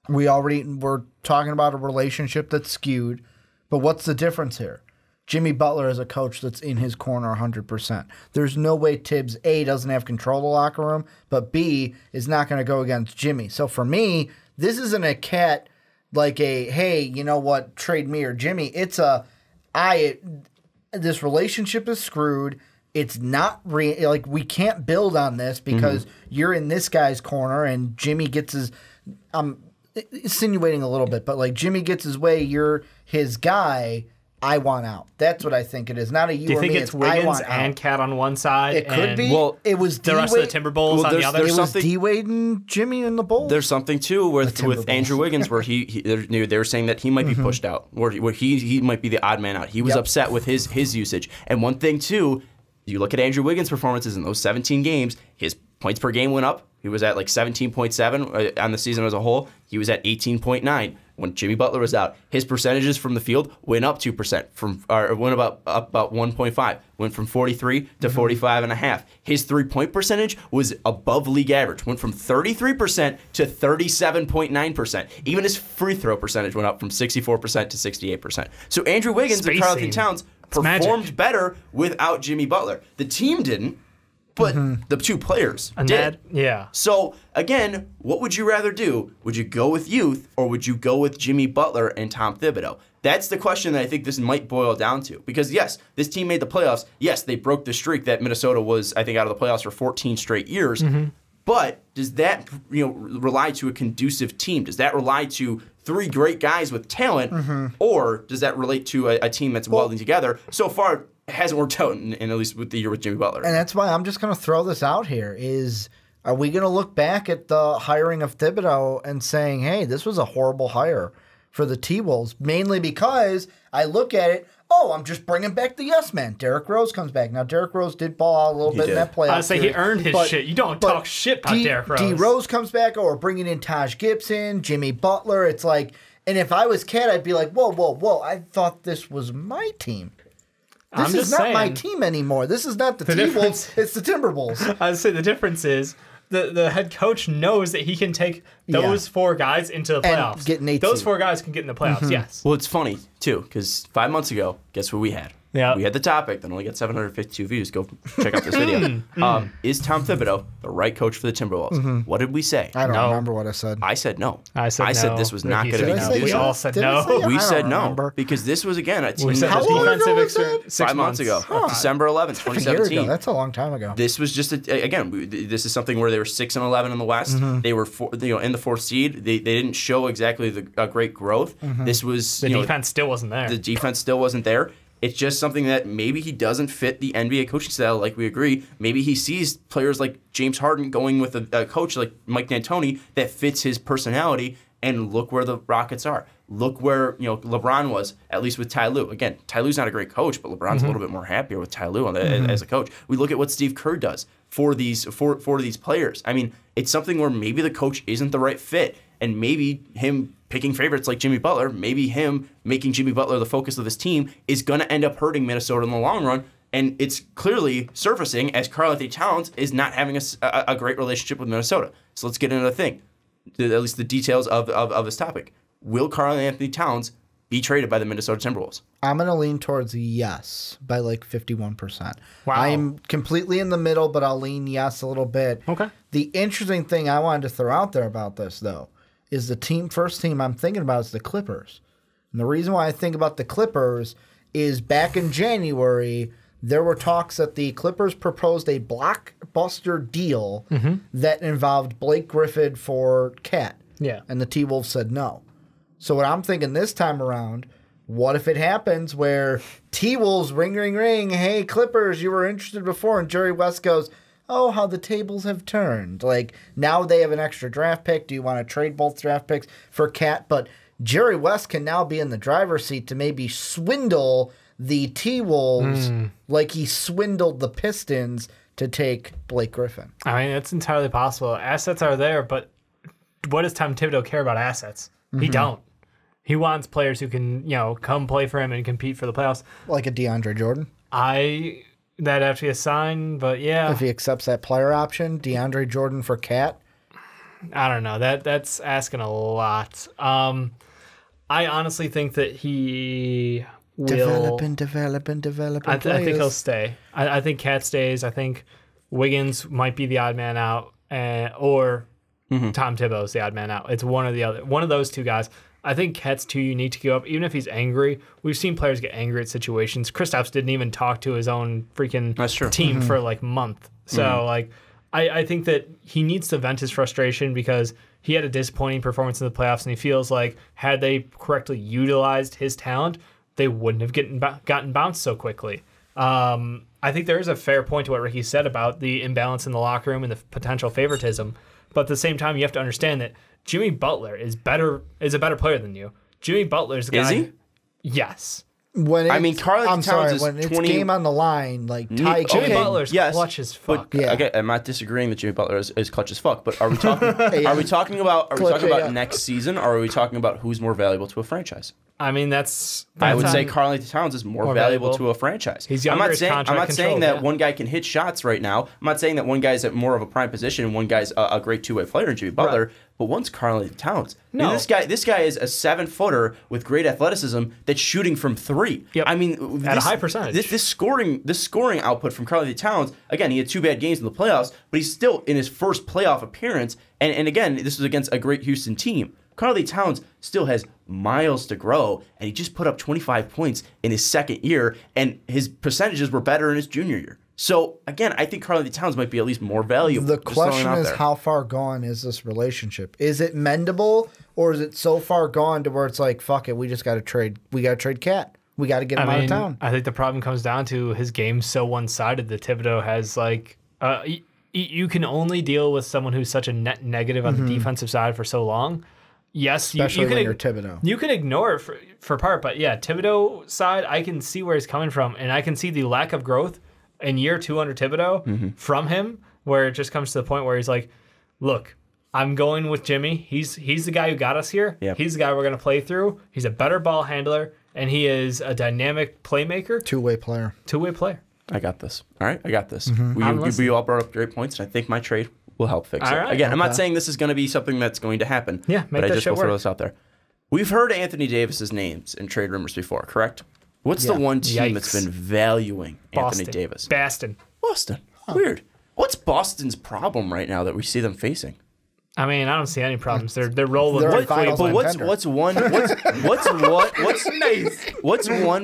we're talking about a relationship that's skewed, but what's the difference here? Jimmy Butler is a coach that's in his corner 100%. There's no way Tibbs, A, doesn't have control of the locker room, but B, is not going to go against Jimmy. So for me, this isn't a Cat like a, hey, you know what, trade me or Jimmy. It's this relationship is screwed. It's not we can't build on this because you're in this guy's corner and Jimmy gets his insinuating a little bit, but like Jimmy gets his way, you're his guy. I want out. That's what I think it is. Not a you Do you or think me. it's Wiggins and Cat on one side? It could be. Well, it was the rest of the Timberwolves on the other. It was D-Wade and Jimmy and the Bulls. There's something too with Andrew Wiggins where they were saying that he might be pushed out, or where he might be the odd man out. He was upset with his usage. And one thing too, you look at Andrew Wiggins' performances in those 17 games, his points per game went up. He was at like 17.7 on the season as a whole. He was at 18.9 when Jimmy Butler was out. His percentages from the field went up 2%, went up about 1.5. Went from 43 to 45.5. His 3-point percentage was above league average. Went from 33% to 37.9%. Even his free throw percentage went up from 64% to 68%. So Andrew Wiggins and Karl-Anthony Towns performed better without Jimmy Butler. The team didn't. But the two players did. So, again, what would you rather do? Would you go with youth or would you go with Jimmy Butler and Tom Thibodeau? That's the question that I think this might boil down to. Because, yes, this team made the playoffs. Yes, they broke the streak that Minnesota was, I think, out of the playoffs for 14 straight years. But does that rely to a conducive team? Does that rely to three great guys with talent? Or does that relate to a team that's welding together? So far, it hasn't worked out, in at least with the year with Jimmy Butler. And that's why I'm just going to throw this out here are we going to look back at the hiring of Thibodeau and saying, hey, this was a horrible hire for the T-Wolves, mainly because I look at it, I'm just bringing back the yes man. Derrick Rose comes back. Now, Derrick Rose did ball out a little bit in that playoff. I say he earned his shit. You don't talk shit about Derrick Rose. D Rose comes back, or bringing in Taj Gibson, Jimmy Butler. It's like, and if I was Cat, I'd be like, whoa, I thought this was my team. This is not my team anymore. This is not the T-Wolves. It's the Timberwolves. I would say the difference is the head coach knows that he can take those four guys into the playoffs. Those four guys can get in the playoffs, yes. Well, it's funny, too, because 5 months ago, guess what we had? Yeah. We had the topic that only got 752 views. Go check out this video. Is Tom Thibodeau the right coach for the Timberwolves? What did we say? I don't remember what I said. I said no. I said this was not going to be conducive. We all said no. We said no because this was, again, a team How long ago was that? 5 months ago. December 11th, 2017. That's a long time ago. This was just, this is something where they were 6-11 in the West. They were in the fourth seed. They didn't show exactly the great growth. This was... The defense still wasn't there. The defense still wasn't there. It's just something that maybe he doesn't fit the NBA coaching style, like we agree. Maybe he sees players like James Harden going with a coach like Mike D'Antoni that fits his personality, and look where the Rockets are. Look where LeBron was, at least with Ty Lue. Again, Ty Lue's not a great coach, but LeBron's a little bit more happier with Ty Lue as a coach. We look at what Steve Kerr does for these players. I mean, it's something where maybe the coach isn't the right fit, and maybe him picking favorites like Jimmy Butler, maybe him making Jimmy Butler the focus of this team is going to end up hurting Minnesota in the long run. And it's clearly surfacing as Karl-Anthony Towns is not having a great relationship with Minnesota. So let's get into the thing, at least the details of this topic. Will Karl-Anthony Towns be traded by the Minnesota Timberwolves? I'm going to lean towards yes by like 51%. Wow. I'm completely in the middle, but I'll lean yes a little bit. Okay. The interesting thing I wanted to throw out there about this, though, is the first team I'm thinking about is the Clippers. And the reason why I think about the Clippers is back in January, there were talks that the Clippers proposed a blockbuster deal that involved Blake Griffin for Cat. Yeah. And the T-Wolves said no. So what I'm thinking this time around, what if it happens where T-Wolves ring, hey, Clippers, you were interested before, and Jerry West goes, oh, how the tables have turned. Like, now they have an extra draft pick. Do you want to trade both draft picks for Cat? But Jerry West can now be in the driver's seat to maybe swindle the T-Wolves like he swindled the Pistons to take Blake Griffin. I mean, it's entirely possible. Assets are there, but what does Tom Thibodeau care about assets? He don't. He wants players who can, come play for him and compete for the playoffs. Like a DeAndre Jordan? That'd have to be a sign, but yeah. If he accepts that player option, DeAndre Jordan for Cat? I don't know. That's asking a lot. I honestly think that he will... Develop and I think he'll stay. I think Cat stays. I think Wiggins might be the odd man out, or Tom Thibodeau's the odd man out. It's one or the other. One of those two guys. I think Cat's too unique to go up. Even if he's angry, we've seen players get angry at situations. Kristaps didn't even talk to his own freaking team for like a month. So I think that he needs to vent his frustration because he had a disappointing performance in the playoffs, and he feels like had they correctly utilized his talent, they wouldn't have gotten bounced so quickly. I think there is a fair point to what Ricky said about the imbalance in the locker room and the potential favoritism. But at the same time, you have to understand that Jimmy Butler is a better player than you. Jimmy Butler's the guy. Is he? Yes. Karl-Anthony Towns is when it's 20. game on the line, like tie Jimmy game. Butler's clutch as fuck. But, okay, I'm not disagreeing that Jimmy Butler is clutch as fuck. But are we talking about next season, or are we talking about who's more valuable to a franchise? I mean, that's I would say Karl-Anthony Towns is more valuable to a franchise. He's younger. I'm not saying that one guy can hit shots right now. I'm not saying that one guy's at more of a prime position and one guy's a great two-way player in Jimmy Butler. Right. But one's Karl-Anthony Towns. No. I mean, this guy is a 7-footer with great athleticism that's shooting from 3. Yep. I mean, at a high percentage. This scoring output from Karl-Anthony Towns. Again, he had 2 bad games in the playoffs, but he's still in his first playoff appearance. And again, this was against a great Houston team. Karl-Anthony Towns still has miles to grow, and he just put up 25 points in his second year, and his percentages were better in his junior year. So, again, I think Karl-Anthony Towns might be at least more valuable. The question is, how far gone is this relationship? Is it mendable, or is it so far gone to where it's like, fuck it, we just got to trade. We got to trade Cat. We got to get him out of town. I think the problem comes down to his game's so one-sided that Thibodeau has, like, you can only deal with someone who's such a net negative on the defensive side for so long. Yes, especially when you're Thibodeau. You can ignore it for part, but yeah, Thibodeau side, I can see where he's coming from, and I can see the lack of growth in year 2 under Thibodeau from him, where it just comes to the point where he's like, look, I'm going with Jimmy. He's the guy who got us here. Yep. He's the guy we're going to play through. He's a better ball handler, and he is a dynamic playmaker. Two-way player. I got this. All right, I got this. We all brought up great points, and I think my trade will help fix it. Right. Again, I'm not saying this is going to be something that's going to happen. Yeah, but I just will throw this out there. We've heard Anthony Davis's names in trade rumors before, correct? What's the one team that's been valuing Anthony Davis? Boston. Huh. Weird. What's Boston's problem right now that we see them facing? I mean, I don't see any problems. They're rolling. What's one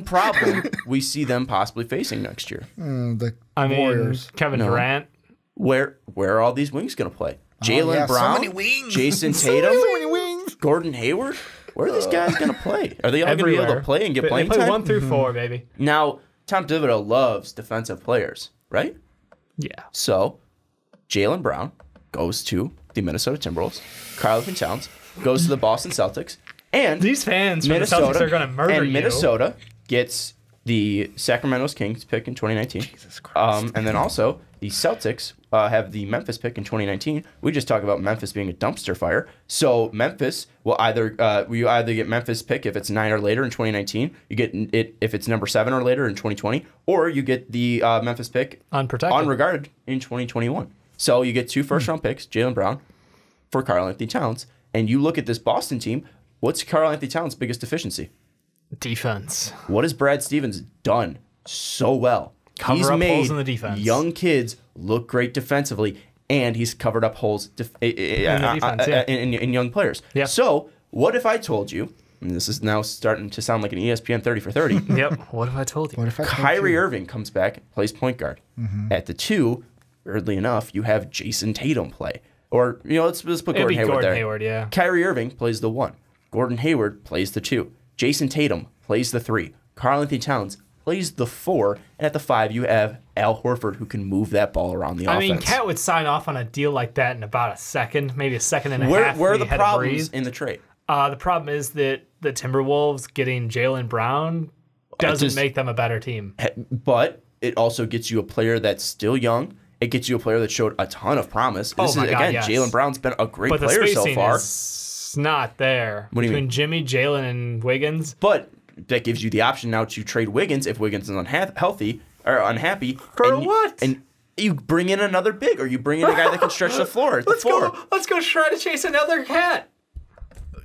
problem we see them possibly facing next year? Warriors. Kevin Durant. Where are all these wings going to play? Jaylen Brown, so many wings. Jason Tatum, so many wings. Gordon Hayward. Where are these guys going to play? Are they all going to be able to play and get playing time? They play 1 through 4, baby. Now, Tom Thibodeau loves defensive players, right? Yeah. So, Jaylen Brown goes to the Minnesota Timberwolves. Karl-Anthony Towns goes to the Boston Celtics. And these fans from the Celtics are going to murder you. And Minnesota gets the Sacramento Kings pick in 2019. Jesus Christ. And then also, the Celtics have the Memphis pick in 2019. We just talked about Memphis being a dumpster fire. So Memphis will either get Memphis pick if it's 9 or later in 2019. You get it if it's number 7 or later in 2020, or you get the Memphis pick unregarded in 2021. So you get 2 first-round picks, Jaylen Brown for Karl-Anthony Towns, and you look at this Boston team. What's Karl-Anthony Towns' biggest deficiency? Defense. What has Brad Stevens done so well? He's made holes in the defense. Young kids look great defensively, and he's covered up holes in young players. Yeah. So, what if I told you, and this is now starting to sound like an ESPN 30 for 30. Yep. What if I told you? Kyrie Irving comes back, plays point guard. At the 2, weirdly enough, you have Jason Tatum play. Or, let's put Gordon Hayward there. Hayward, yeah. Kyrie Irving plays the 1. Gordon Hayward plays the 2. Jason Tatum plays the 3. Karl-Anthony Towns plays the 4, and at the 5 you have Al Horford, who can move that ball around the offense. I mean, Cat would sign off on a deal like that in about a second, maybe a second and a half. Where are the problems in the trade? The problem is that the Timberwolves getting Jaylen Brown doesn't make them a better team. But it also gets you a player that's still young. It gets you a player that showed a ton of promise. Jaylen Brown's been a great player so far. Is not there. What do you mean? Between Jimmy, Jaylen, and Wiggins. But that gives you the option now to trade Wiggins if Wiggins is unhappy. For what? And you bring in another big, or you bring in a guy that can stretch the floor. Let's go try to chase another Cat.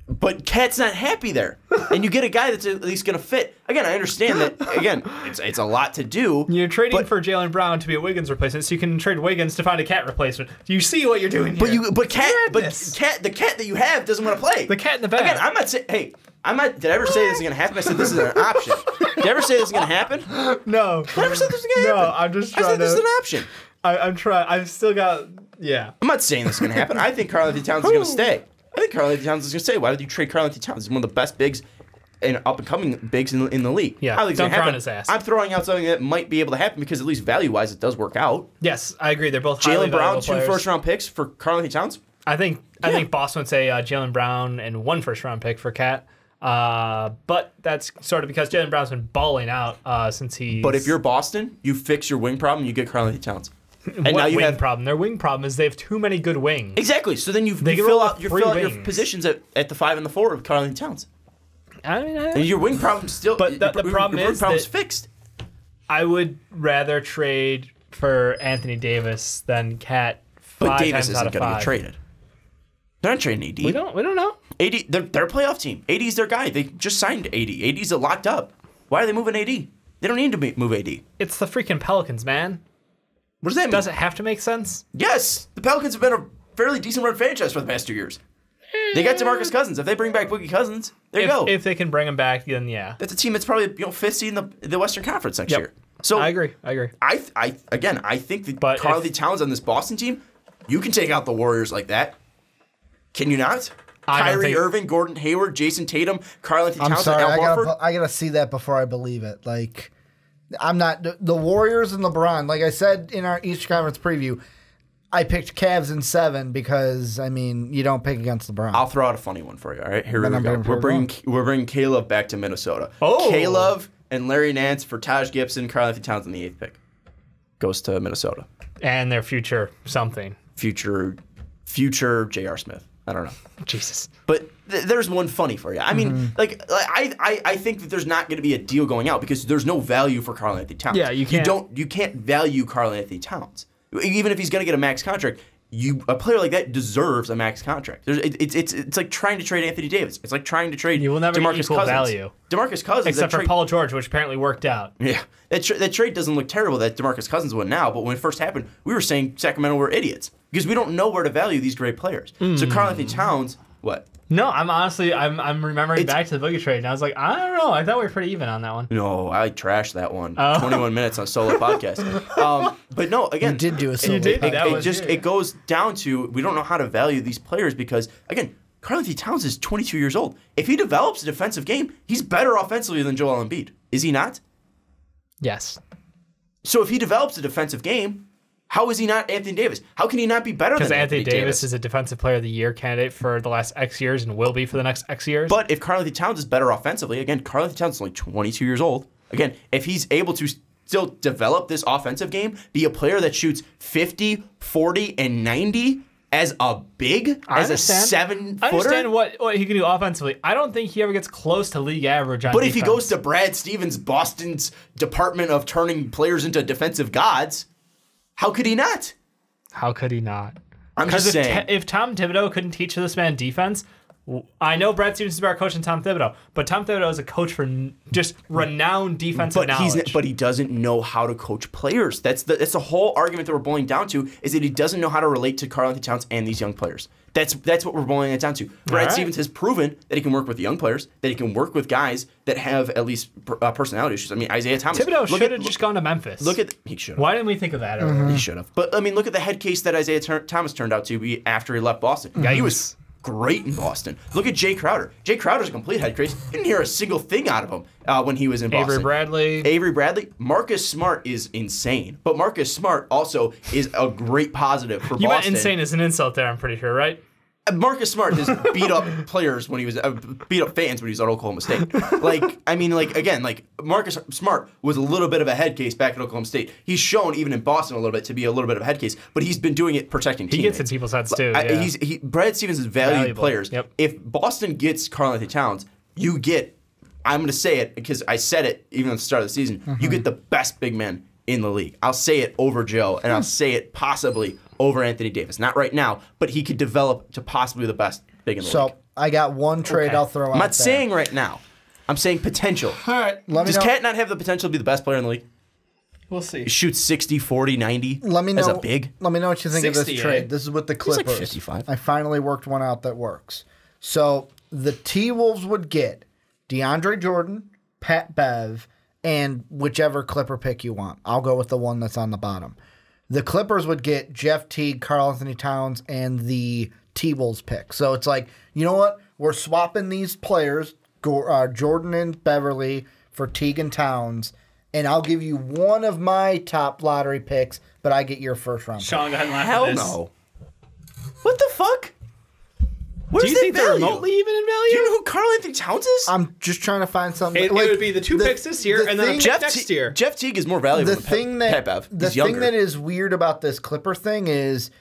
But Cat's not happy there, and you get a guy that's at least going to fit. Again, I understand that. Again, it's a lot to do. You're trading for Jaylen Brown to be a Wiggins replacement, so you can trade Wiggins to find a Cat replacement. Do you see what you're doing here? The Cat that you have doesn't want to play. The Cat in the bag. Again, I'm not saying. Hey, did I ever say this is going to happen? I said this is an option. Did I ever say this is going to happen? No. Did I ever say this is going to happen? No, I'm just trying I said this is an option. I'm trying. I've still got. Yeah. I'm not saying this is going to happen. I think Karl-Anthony Towns is going to stay. I think Karl-Anthony Towns is going to say, why would you trade Karl-Anthony Towns? He's one of the best bigs and up-and-coming bigs in the league. Yeah, I think it's don't gonna throw on happen. his ass. I'm throwing out something that might be able to happen because at least value-wise, it does work out. Yes, I agree. They're both highly Jaylen Brown, valuable 2 players. first-round picks for Karl-Anthony Towns. I think Boston would say Jaylen Brown and 1 first-round pick for Cat. But that's sort of because Jaylen Brown's been balling out since he. But if you're Boston, you fix your wing problem, you get Karl-Anthony Towns. And what now you wing have problem? Their wing problem is they have too many good wings. Exactly. So then you They can fill roll out with your three wings. positions at the 5 and the 4 of Karl-Anthony Towns. I mean, And your wing problem still. But the problem your wing is problem's that- fixed. I would rather trade for Anthony Davis than Cat. But 5 Davis times out isn't of going to 5. get traded. They're not trading AD. We don't know. AD, they're a playoff team. AD's their guy. They just signed AD. AD's locked up. Why are they moving AD? They don't need to move AD. It's the freaking Pelicans, man. What does that mean? Does it have to make sense? Yes, the Pelicans have been a fairly decent run franchise for the past 2 years. They got DeMarcus Cousins. If they bring back Boogie Cousins, there you go. If they can bring him back, then yeah. That's a team that's probably 5th seed in the Western Conference next year. So I agree. I think that But Karl-Anthony Towns on this Boston team, you can take out the Warriors like that. Can you not? I don't Kyrie think- Irving, Gordon Hayward, Jason Tatum, Karl-Anthony I'm Towns, sorry, and Al Horford. I gotta see that before I believe it. Like, I'm not the Warriors and LeBron. Like I said in our East Conference preview, I picked Cavs in 7 because you don't pick against LeBron. I'll throw out a funny one for you. All right, here Then we I'm go. bringing We're bringing Caleb back to Minnesota. Oh. Caleb and Larry Nance for Taj Gibson, Karl-Anthony Towns in the 8th pick. Goes to Minnesota. And their future something. Future J.R. Smith. I don't know. Jesus. But there's one funny for you. I mean, I think that there's not going to be a deal going out because there's no value for Karl-Anthony Towns. Yeah, you can't. You can't value Karl-Anthony Towns. Even if he's going to get a max contract, a player like that deserves a max contract. It's like trying to trade Anthony Davis. It's like trying to trade You will never DeMarcus get equal Cousins. value. DeMarcus Cousins. Except for Paul George, which apparently worked out. Yeah, that trade doesn't look terrible that DeMarcus Cousins won now, but when it first happened, we were saying Sacramento were idiots because we don't know where to value these great players. So Karl-Anthony Towns, what? No, I'm remembering back to the Boogie trade, and I was like, I don't know. I thought we were pretty even on that one. No, I trashed that one. 21 minutes on a solo podcast. But no, again, You did do a solo it goes down to we don't know how to value these players because again, Karl-Anthony Towns is 22 years old. If he develops a defensive game, he's better offensively than Joel Embiid. Is he not? Yes. So if he develops a defensive game, how is he not Anthony Davis? How can he not be better than Because Anthony Davis? Davis is a Defensive Player of the Year candidate for the last X years and will be for the next X years. But if Karl-Anthony Towns is better offensively, again, Karl-Anthony Towns is only 22 years old. Again, if he's able to still develop this offensive game, be a player that shoots 50, 40, and 90 as a big, I as a understand. 7-footer. I understand what he can do offensively. I don't think he ever gets close to league average on But if he defense. goes to Brad Stevens, Boston's department of turning players into defensive gods, how could he not? How could he not? I'm just saying. If Tom Thibodeau couldn't teach this man defense, I know Brad Stevens is a better coach than Tom Thibodeau, but Tom Thibodeau is a coach for just renowned defensive knowledge. But he doesn't know how to coach players. That's the whole argument that we're boiling down to is that he doesn't know how to relate to Karl-Anthony Towns and these young players. That's what we're boiling it down to. Brad Stevens has proven that he can work with young players, that he can work with guys that have at least personality issues. I mean, Isaiah Thomas. Thibodeau should have just gone to Memphis. He should have. Why didn't we think of that earlier? He should have. But I mean, look at the head case that Isaiah Thomas turned out to be after he left Boston. Yeah, He was great in Boston. Look at Jay Crowder. Jay Crowder's a complete head case. Didn't hear a single thing out of him when he was in Boston. Avery Bradley. Marcus Smart is insane. But Marcus Smart also is a great positive for You meant Boston. insane as an insult there, I'm pretty sure, right? Marcus Smart has beat up players when he was beat up fans when he was at Oklahoma State. Marcus Smart was a little bit of a head case back at Oklahoma State. He's shown even in Boston a little bit to be a little bit of a head case, but he's been doing it protecting teammates. He gets in people's heads too. Yeah. Brad Stevens is valued players. Yep. If Boston gets Karl-Anthony Towns, you get. I'm going to say it because I said it even at the start of the season. You get the best big man in the league. I'll say it over Joe, and I'll say it possibly over Anthony Davis. Not right now, but he could develop to possibly the best big in the league. So I got one trade I'll throw out. I'm not saying right now. I'm saying potential. All right. Does Cat not have the potential to be the best player in the league? We'll see. He shoots 60, 40, 90 Let me know, as a big. Let me know what you think of 60, this trade. This is with the He's Clippers. like 55. I finally worked one out that works. So the T-Wolves would get DeAndre Jordan, Pat Bev, and whichever Clipper pick you want. I'll go with the one that's on the bottom. The Clippers would get Jeff Teague, Karl-Anthony Towns, and the T-Wolves pick. So it's like, you know what? We're swapping these players, Jordan and Beverly, for Teague and Towns, and I'll give you one of my top lottery picks, but I get your first round pick. Sean, go ahead and laugh Hell at this. no. What the fuck? Where's Do you that think they're value? remotely even in value? Do you know who Karl-Anthony Towns is? I'm just trying to find something. It would be the two picks this year and then a pick next year. Jeff Teague is more valuable The than thing that Pepev. the He's thing younger. that is weird about this Clipper thing is,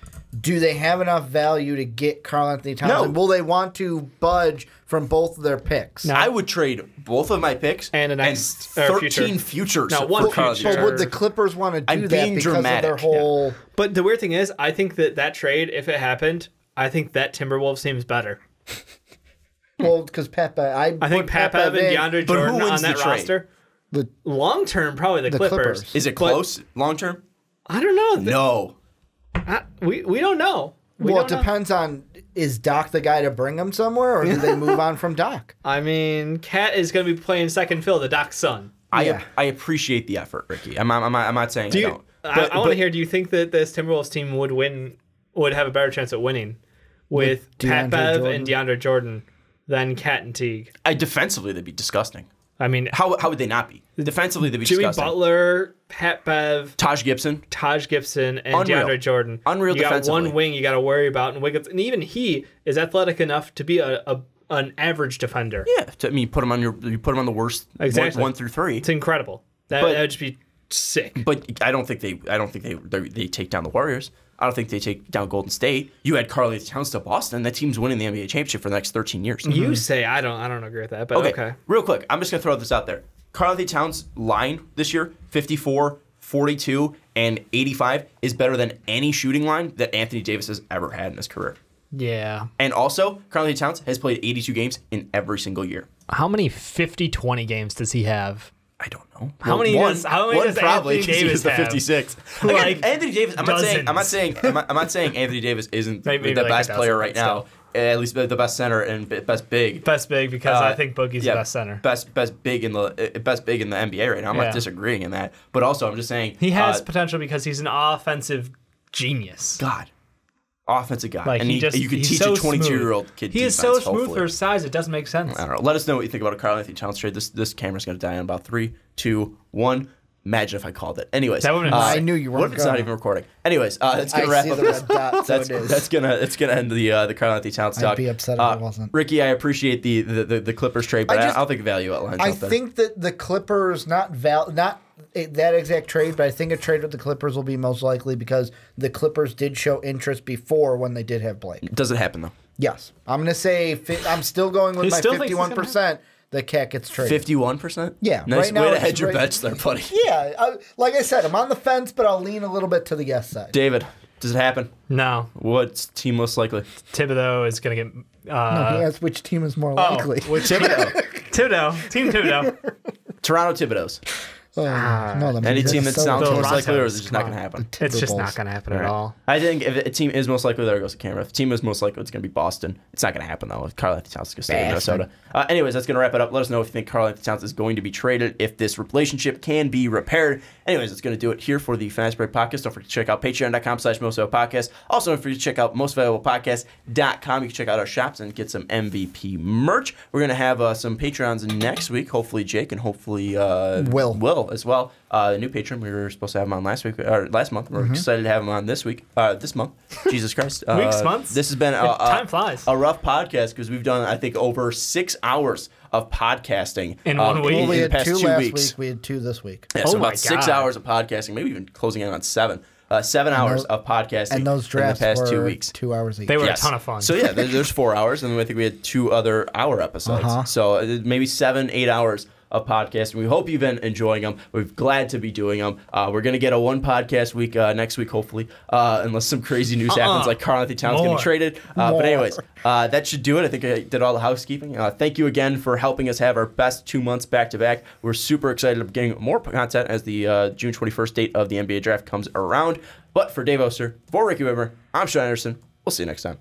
do they have enough value to get Karl-Anthony Towns? No. And will they want to budge from both of their picks? No. I would trade both of my picks And a next 13 futures. No, one for Karl-Anthony future. But Towns. would the Clippers want to do I'm that being because dramatic. of their whole... But the weird thing is, I think that trade, if it happened, I think that Timberwolves team is better. Well, because Pepe... I think put Pepev and in. DeAndre But who Jordan wins on that the trade? roster. The- Long term, probably the Clippers. Clippers. Is it But close long term? I don't know. No. We don't know. We Well, it don't know. depends on, is Doc the guy to bring them somewhere, or do they move on from Doc? I mean, Cat is going to be playing second fill, the Doc's son. Yeah. I appreciate the effort, Ricky. I'm not saying I don't. I want to hear, do you think that this Timberwolves team would have a better chance at winning with Pat DeAndre Bev Jordan? and DeAndre Jordan than Cat and Teague? Defensively, they'd be disgusting. I mean, How would they not be? Defensively, they'd be Jimmy disgusting. Butler, Pat Bev, Taj Gibson. Gibson, and Unreal. DeAndre Jordan. Unreal You got defensively. one wing you got to worry about, and Wiggins, and even he is athletic enough to be an average defender. Yeah, you put them on the worst Exactly. 1 through 3. It's incredible. That would just be sick. But I don't think they take down the Warriors. I don't think they take down Golden State. You had Karl-Anthony Towns to Boston. That team's winning the NBA championship for the next 13 years. You say I don't agree with that, but okay. Real quick, I'm just gonna throw this out there. Karl-Anthony Towns' line this year, 54, 42, and 85, is better than any shooting line that Anthony Davis has ever had in his career. Yeah. And also, Karl-Anthony Towns has played 82 games in every single year. How many 50-20 games does he have? I don't know. How many does probably Anthony Davis is the have? 56. Like, Again, Anthony Davis. I'm not saying Anthony Davis isn't Maybe the like best 1,000, player right but now. At least the best center and best big. Best big because I think Boogie's the best center. Best big in the NBA right now. I'm not disagreeing in that, but also I'm just saying He has potential because he's an offensive genius. God, offensive guy, Like and you could he's teach so a 22-year-old kid. He is defense, so smooth hopefully. for his size; it doesn't make sense. I don't know. Let us know what you think about a Karl-Anthony Towns trade. This camera's going to die in about 3, 2, 1. Imagine if I called it. Anyways, That would've been I knew you weren't What if it's not gonna. even recording? Anyways, that's gonna I wrap see up the this. red dot, so it is. It's gonna end the Karl-Anthony Towns talk. I'd be upset if it wasn't. Ricky, I appreciate the Clippers trade, but I don't think the value outlines I out there. think that the Clippers, not that exact trade, but I think a trade with the Clippers will be most likely because the Clippers did show interest before when they did have Blake. Does it happen though? Yes. I'm going to say, I'm still going with He my still thinks it's gonna 51% that Cat gets traded. 51%. Yeah, Nice right now way to it's hedge your right- bets there, buddy. Yeah. Like I said, I'm on the fence, but I'll lean a little bit to the yes side. David, does it happen? No, What's team most likely? Thibodeau is going to get. He asked which team is more likely. Which Thibodeau, Team Thibodeau. Toronto Thibodeau's. Any team that sounds The most likely, or Rossos, is it just not going to happen? It's just not going to happen at all. I think if a team is most likely, there goes the camera. If a team is most likely, it's going to be Boston. It's not going to happen, though. Karl-Anthony Towns is going to stay in Minnesota. Anyways, that's going to wrap it up. Let us know if you think Karl-Anthony Towns is going to be traded, if this relationship can be repaired. Anyways, that's going to do it here for the Fast Break Podcast. Don't forget to check out patreon.com/mostvaluablepodcast. Also, don't forget to check out mostvaluablepodcast.com. You can check out our shops and get some MVP merch. We're going to have some Patreons next week. Hopefully Jake and hopefully Will as well. A new patron. We were supposed to have him on last month. We're excited to have him on this month. Jesus Christ. Months? This has been Time flies. a rough podcast because we've done, I think, over 6 hours of podcasting In 1 week? Well, we in the had past 2 2 last weeks. week. We had 2 this week. Yeah, so Oh my about 6 God. hours of podcasting, maybe even closing in on 7. 7 hours of podcasting And those drafts in the past were 2 weeks. 2 hours each. They were Yes. a ton of fun. So yeah, there's 4 hours, and then I think we had 2 other hour episodes. So maybe 7-8 hours of podcast. We hope you've been enjoying them. We're glad to be doing them. We're going to get a 1 podcast week next week, hopefully, unless some crazy news happens, like Karl-Anthony Towns going to be traded. But anyways, that should do it. I think I did all the housekeeping. Thank you again for helping us have our best 2 months back-to-back. We're super excited about getting more content as the June 21st date of the NBA draft comes around. But for Dave Oster, for Ricky Widmer, I'm Sean Anderson. We'll see you next time.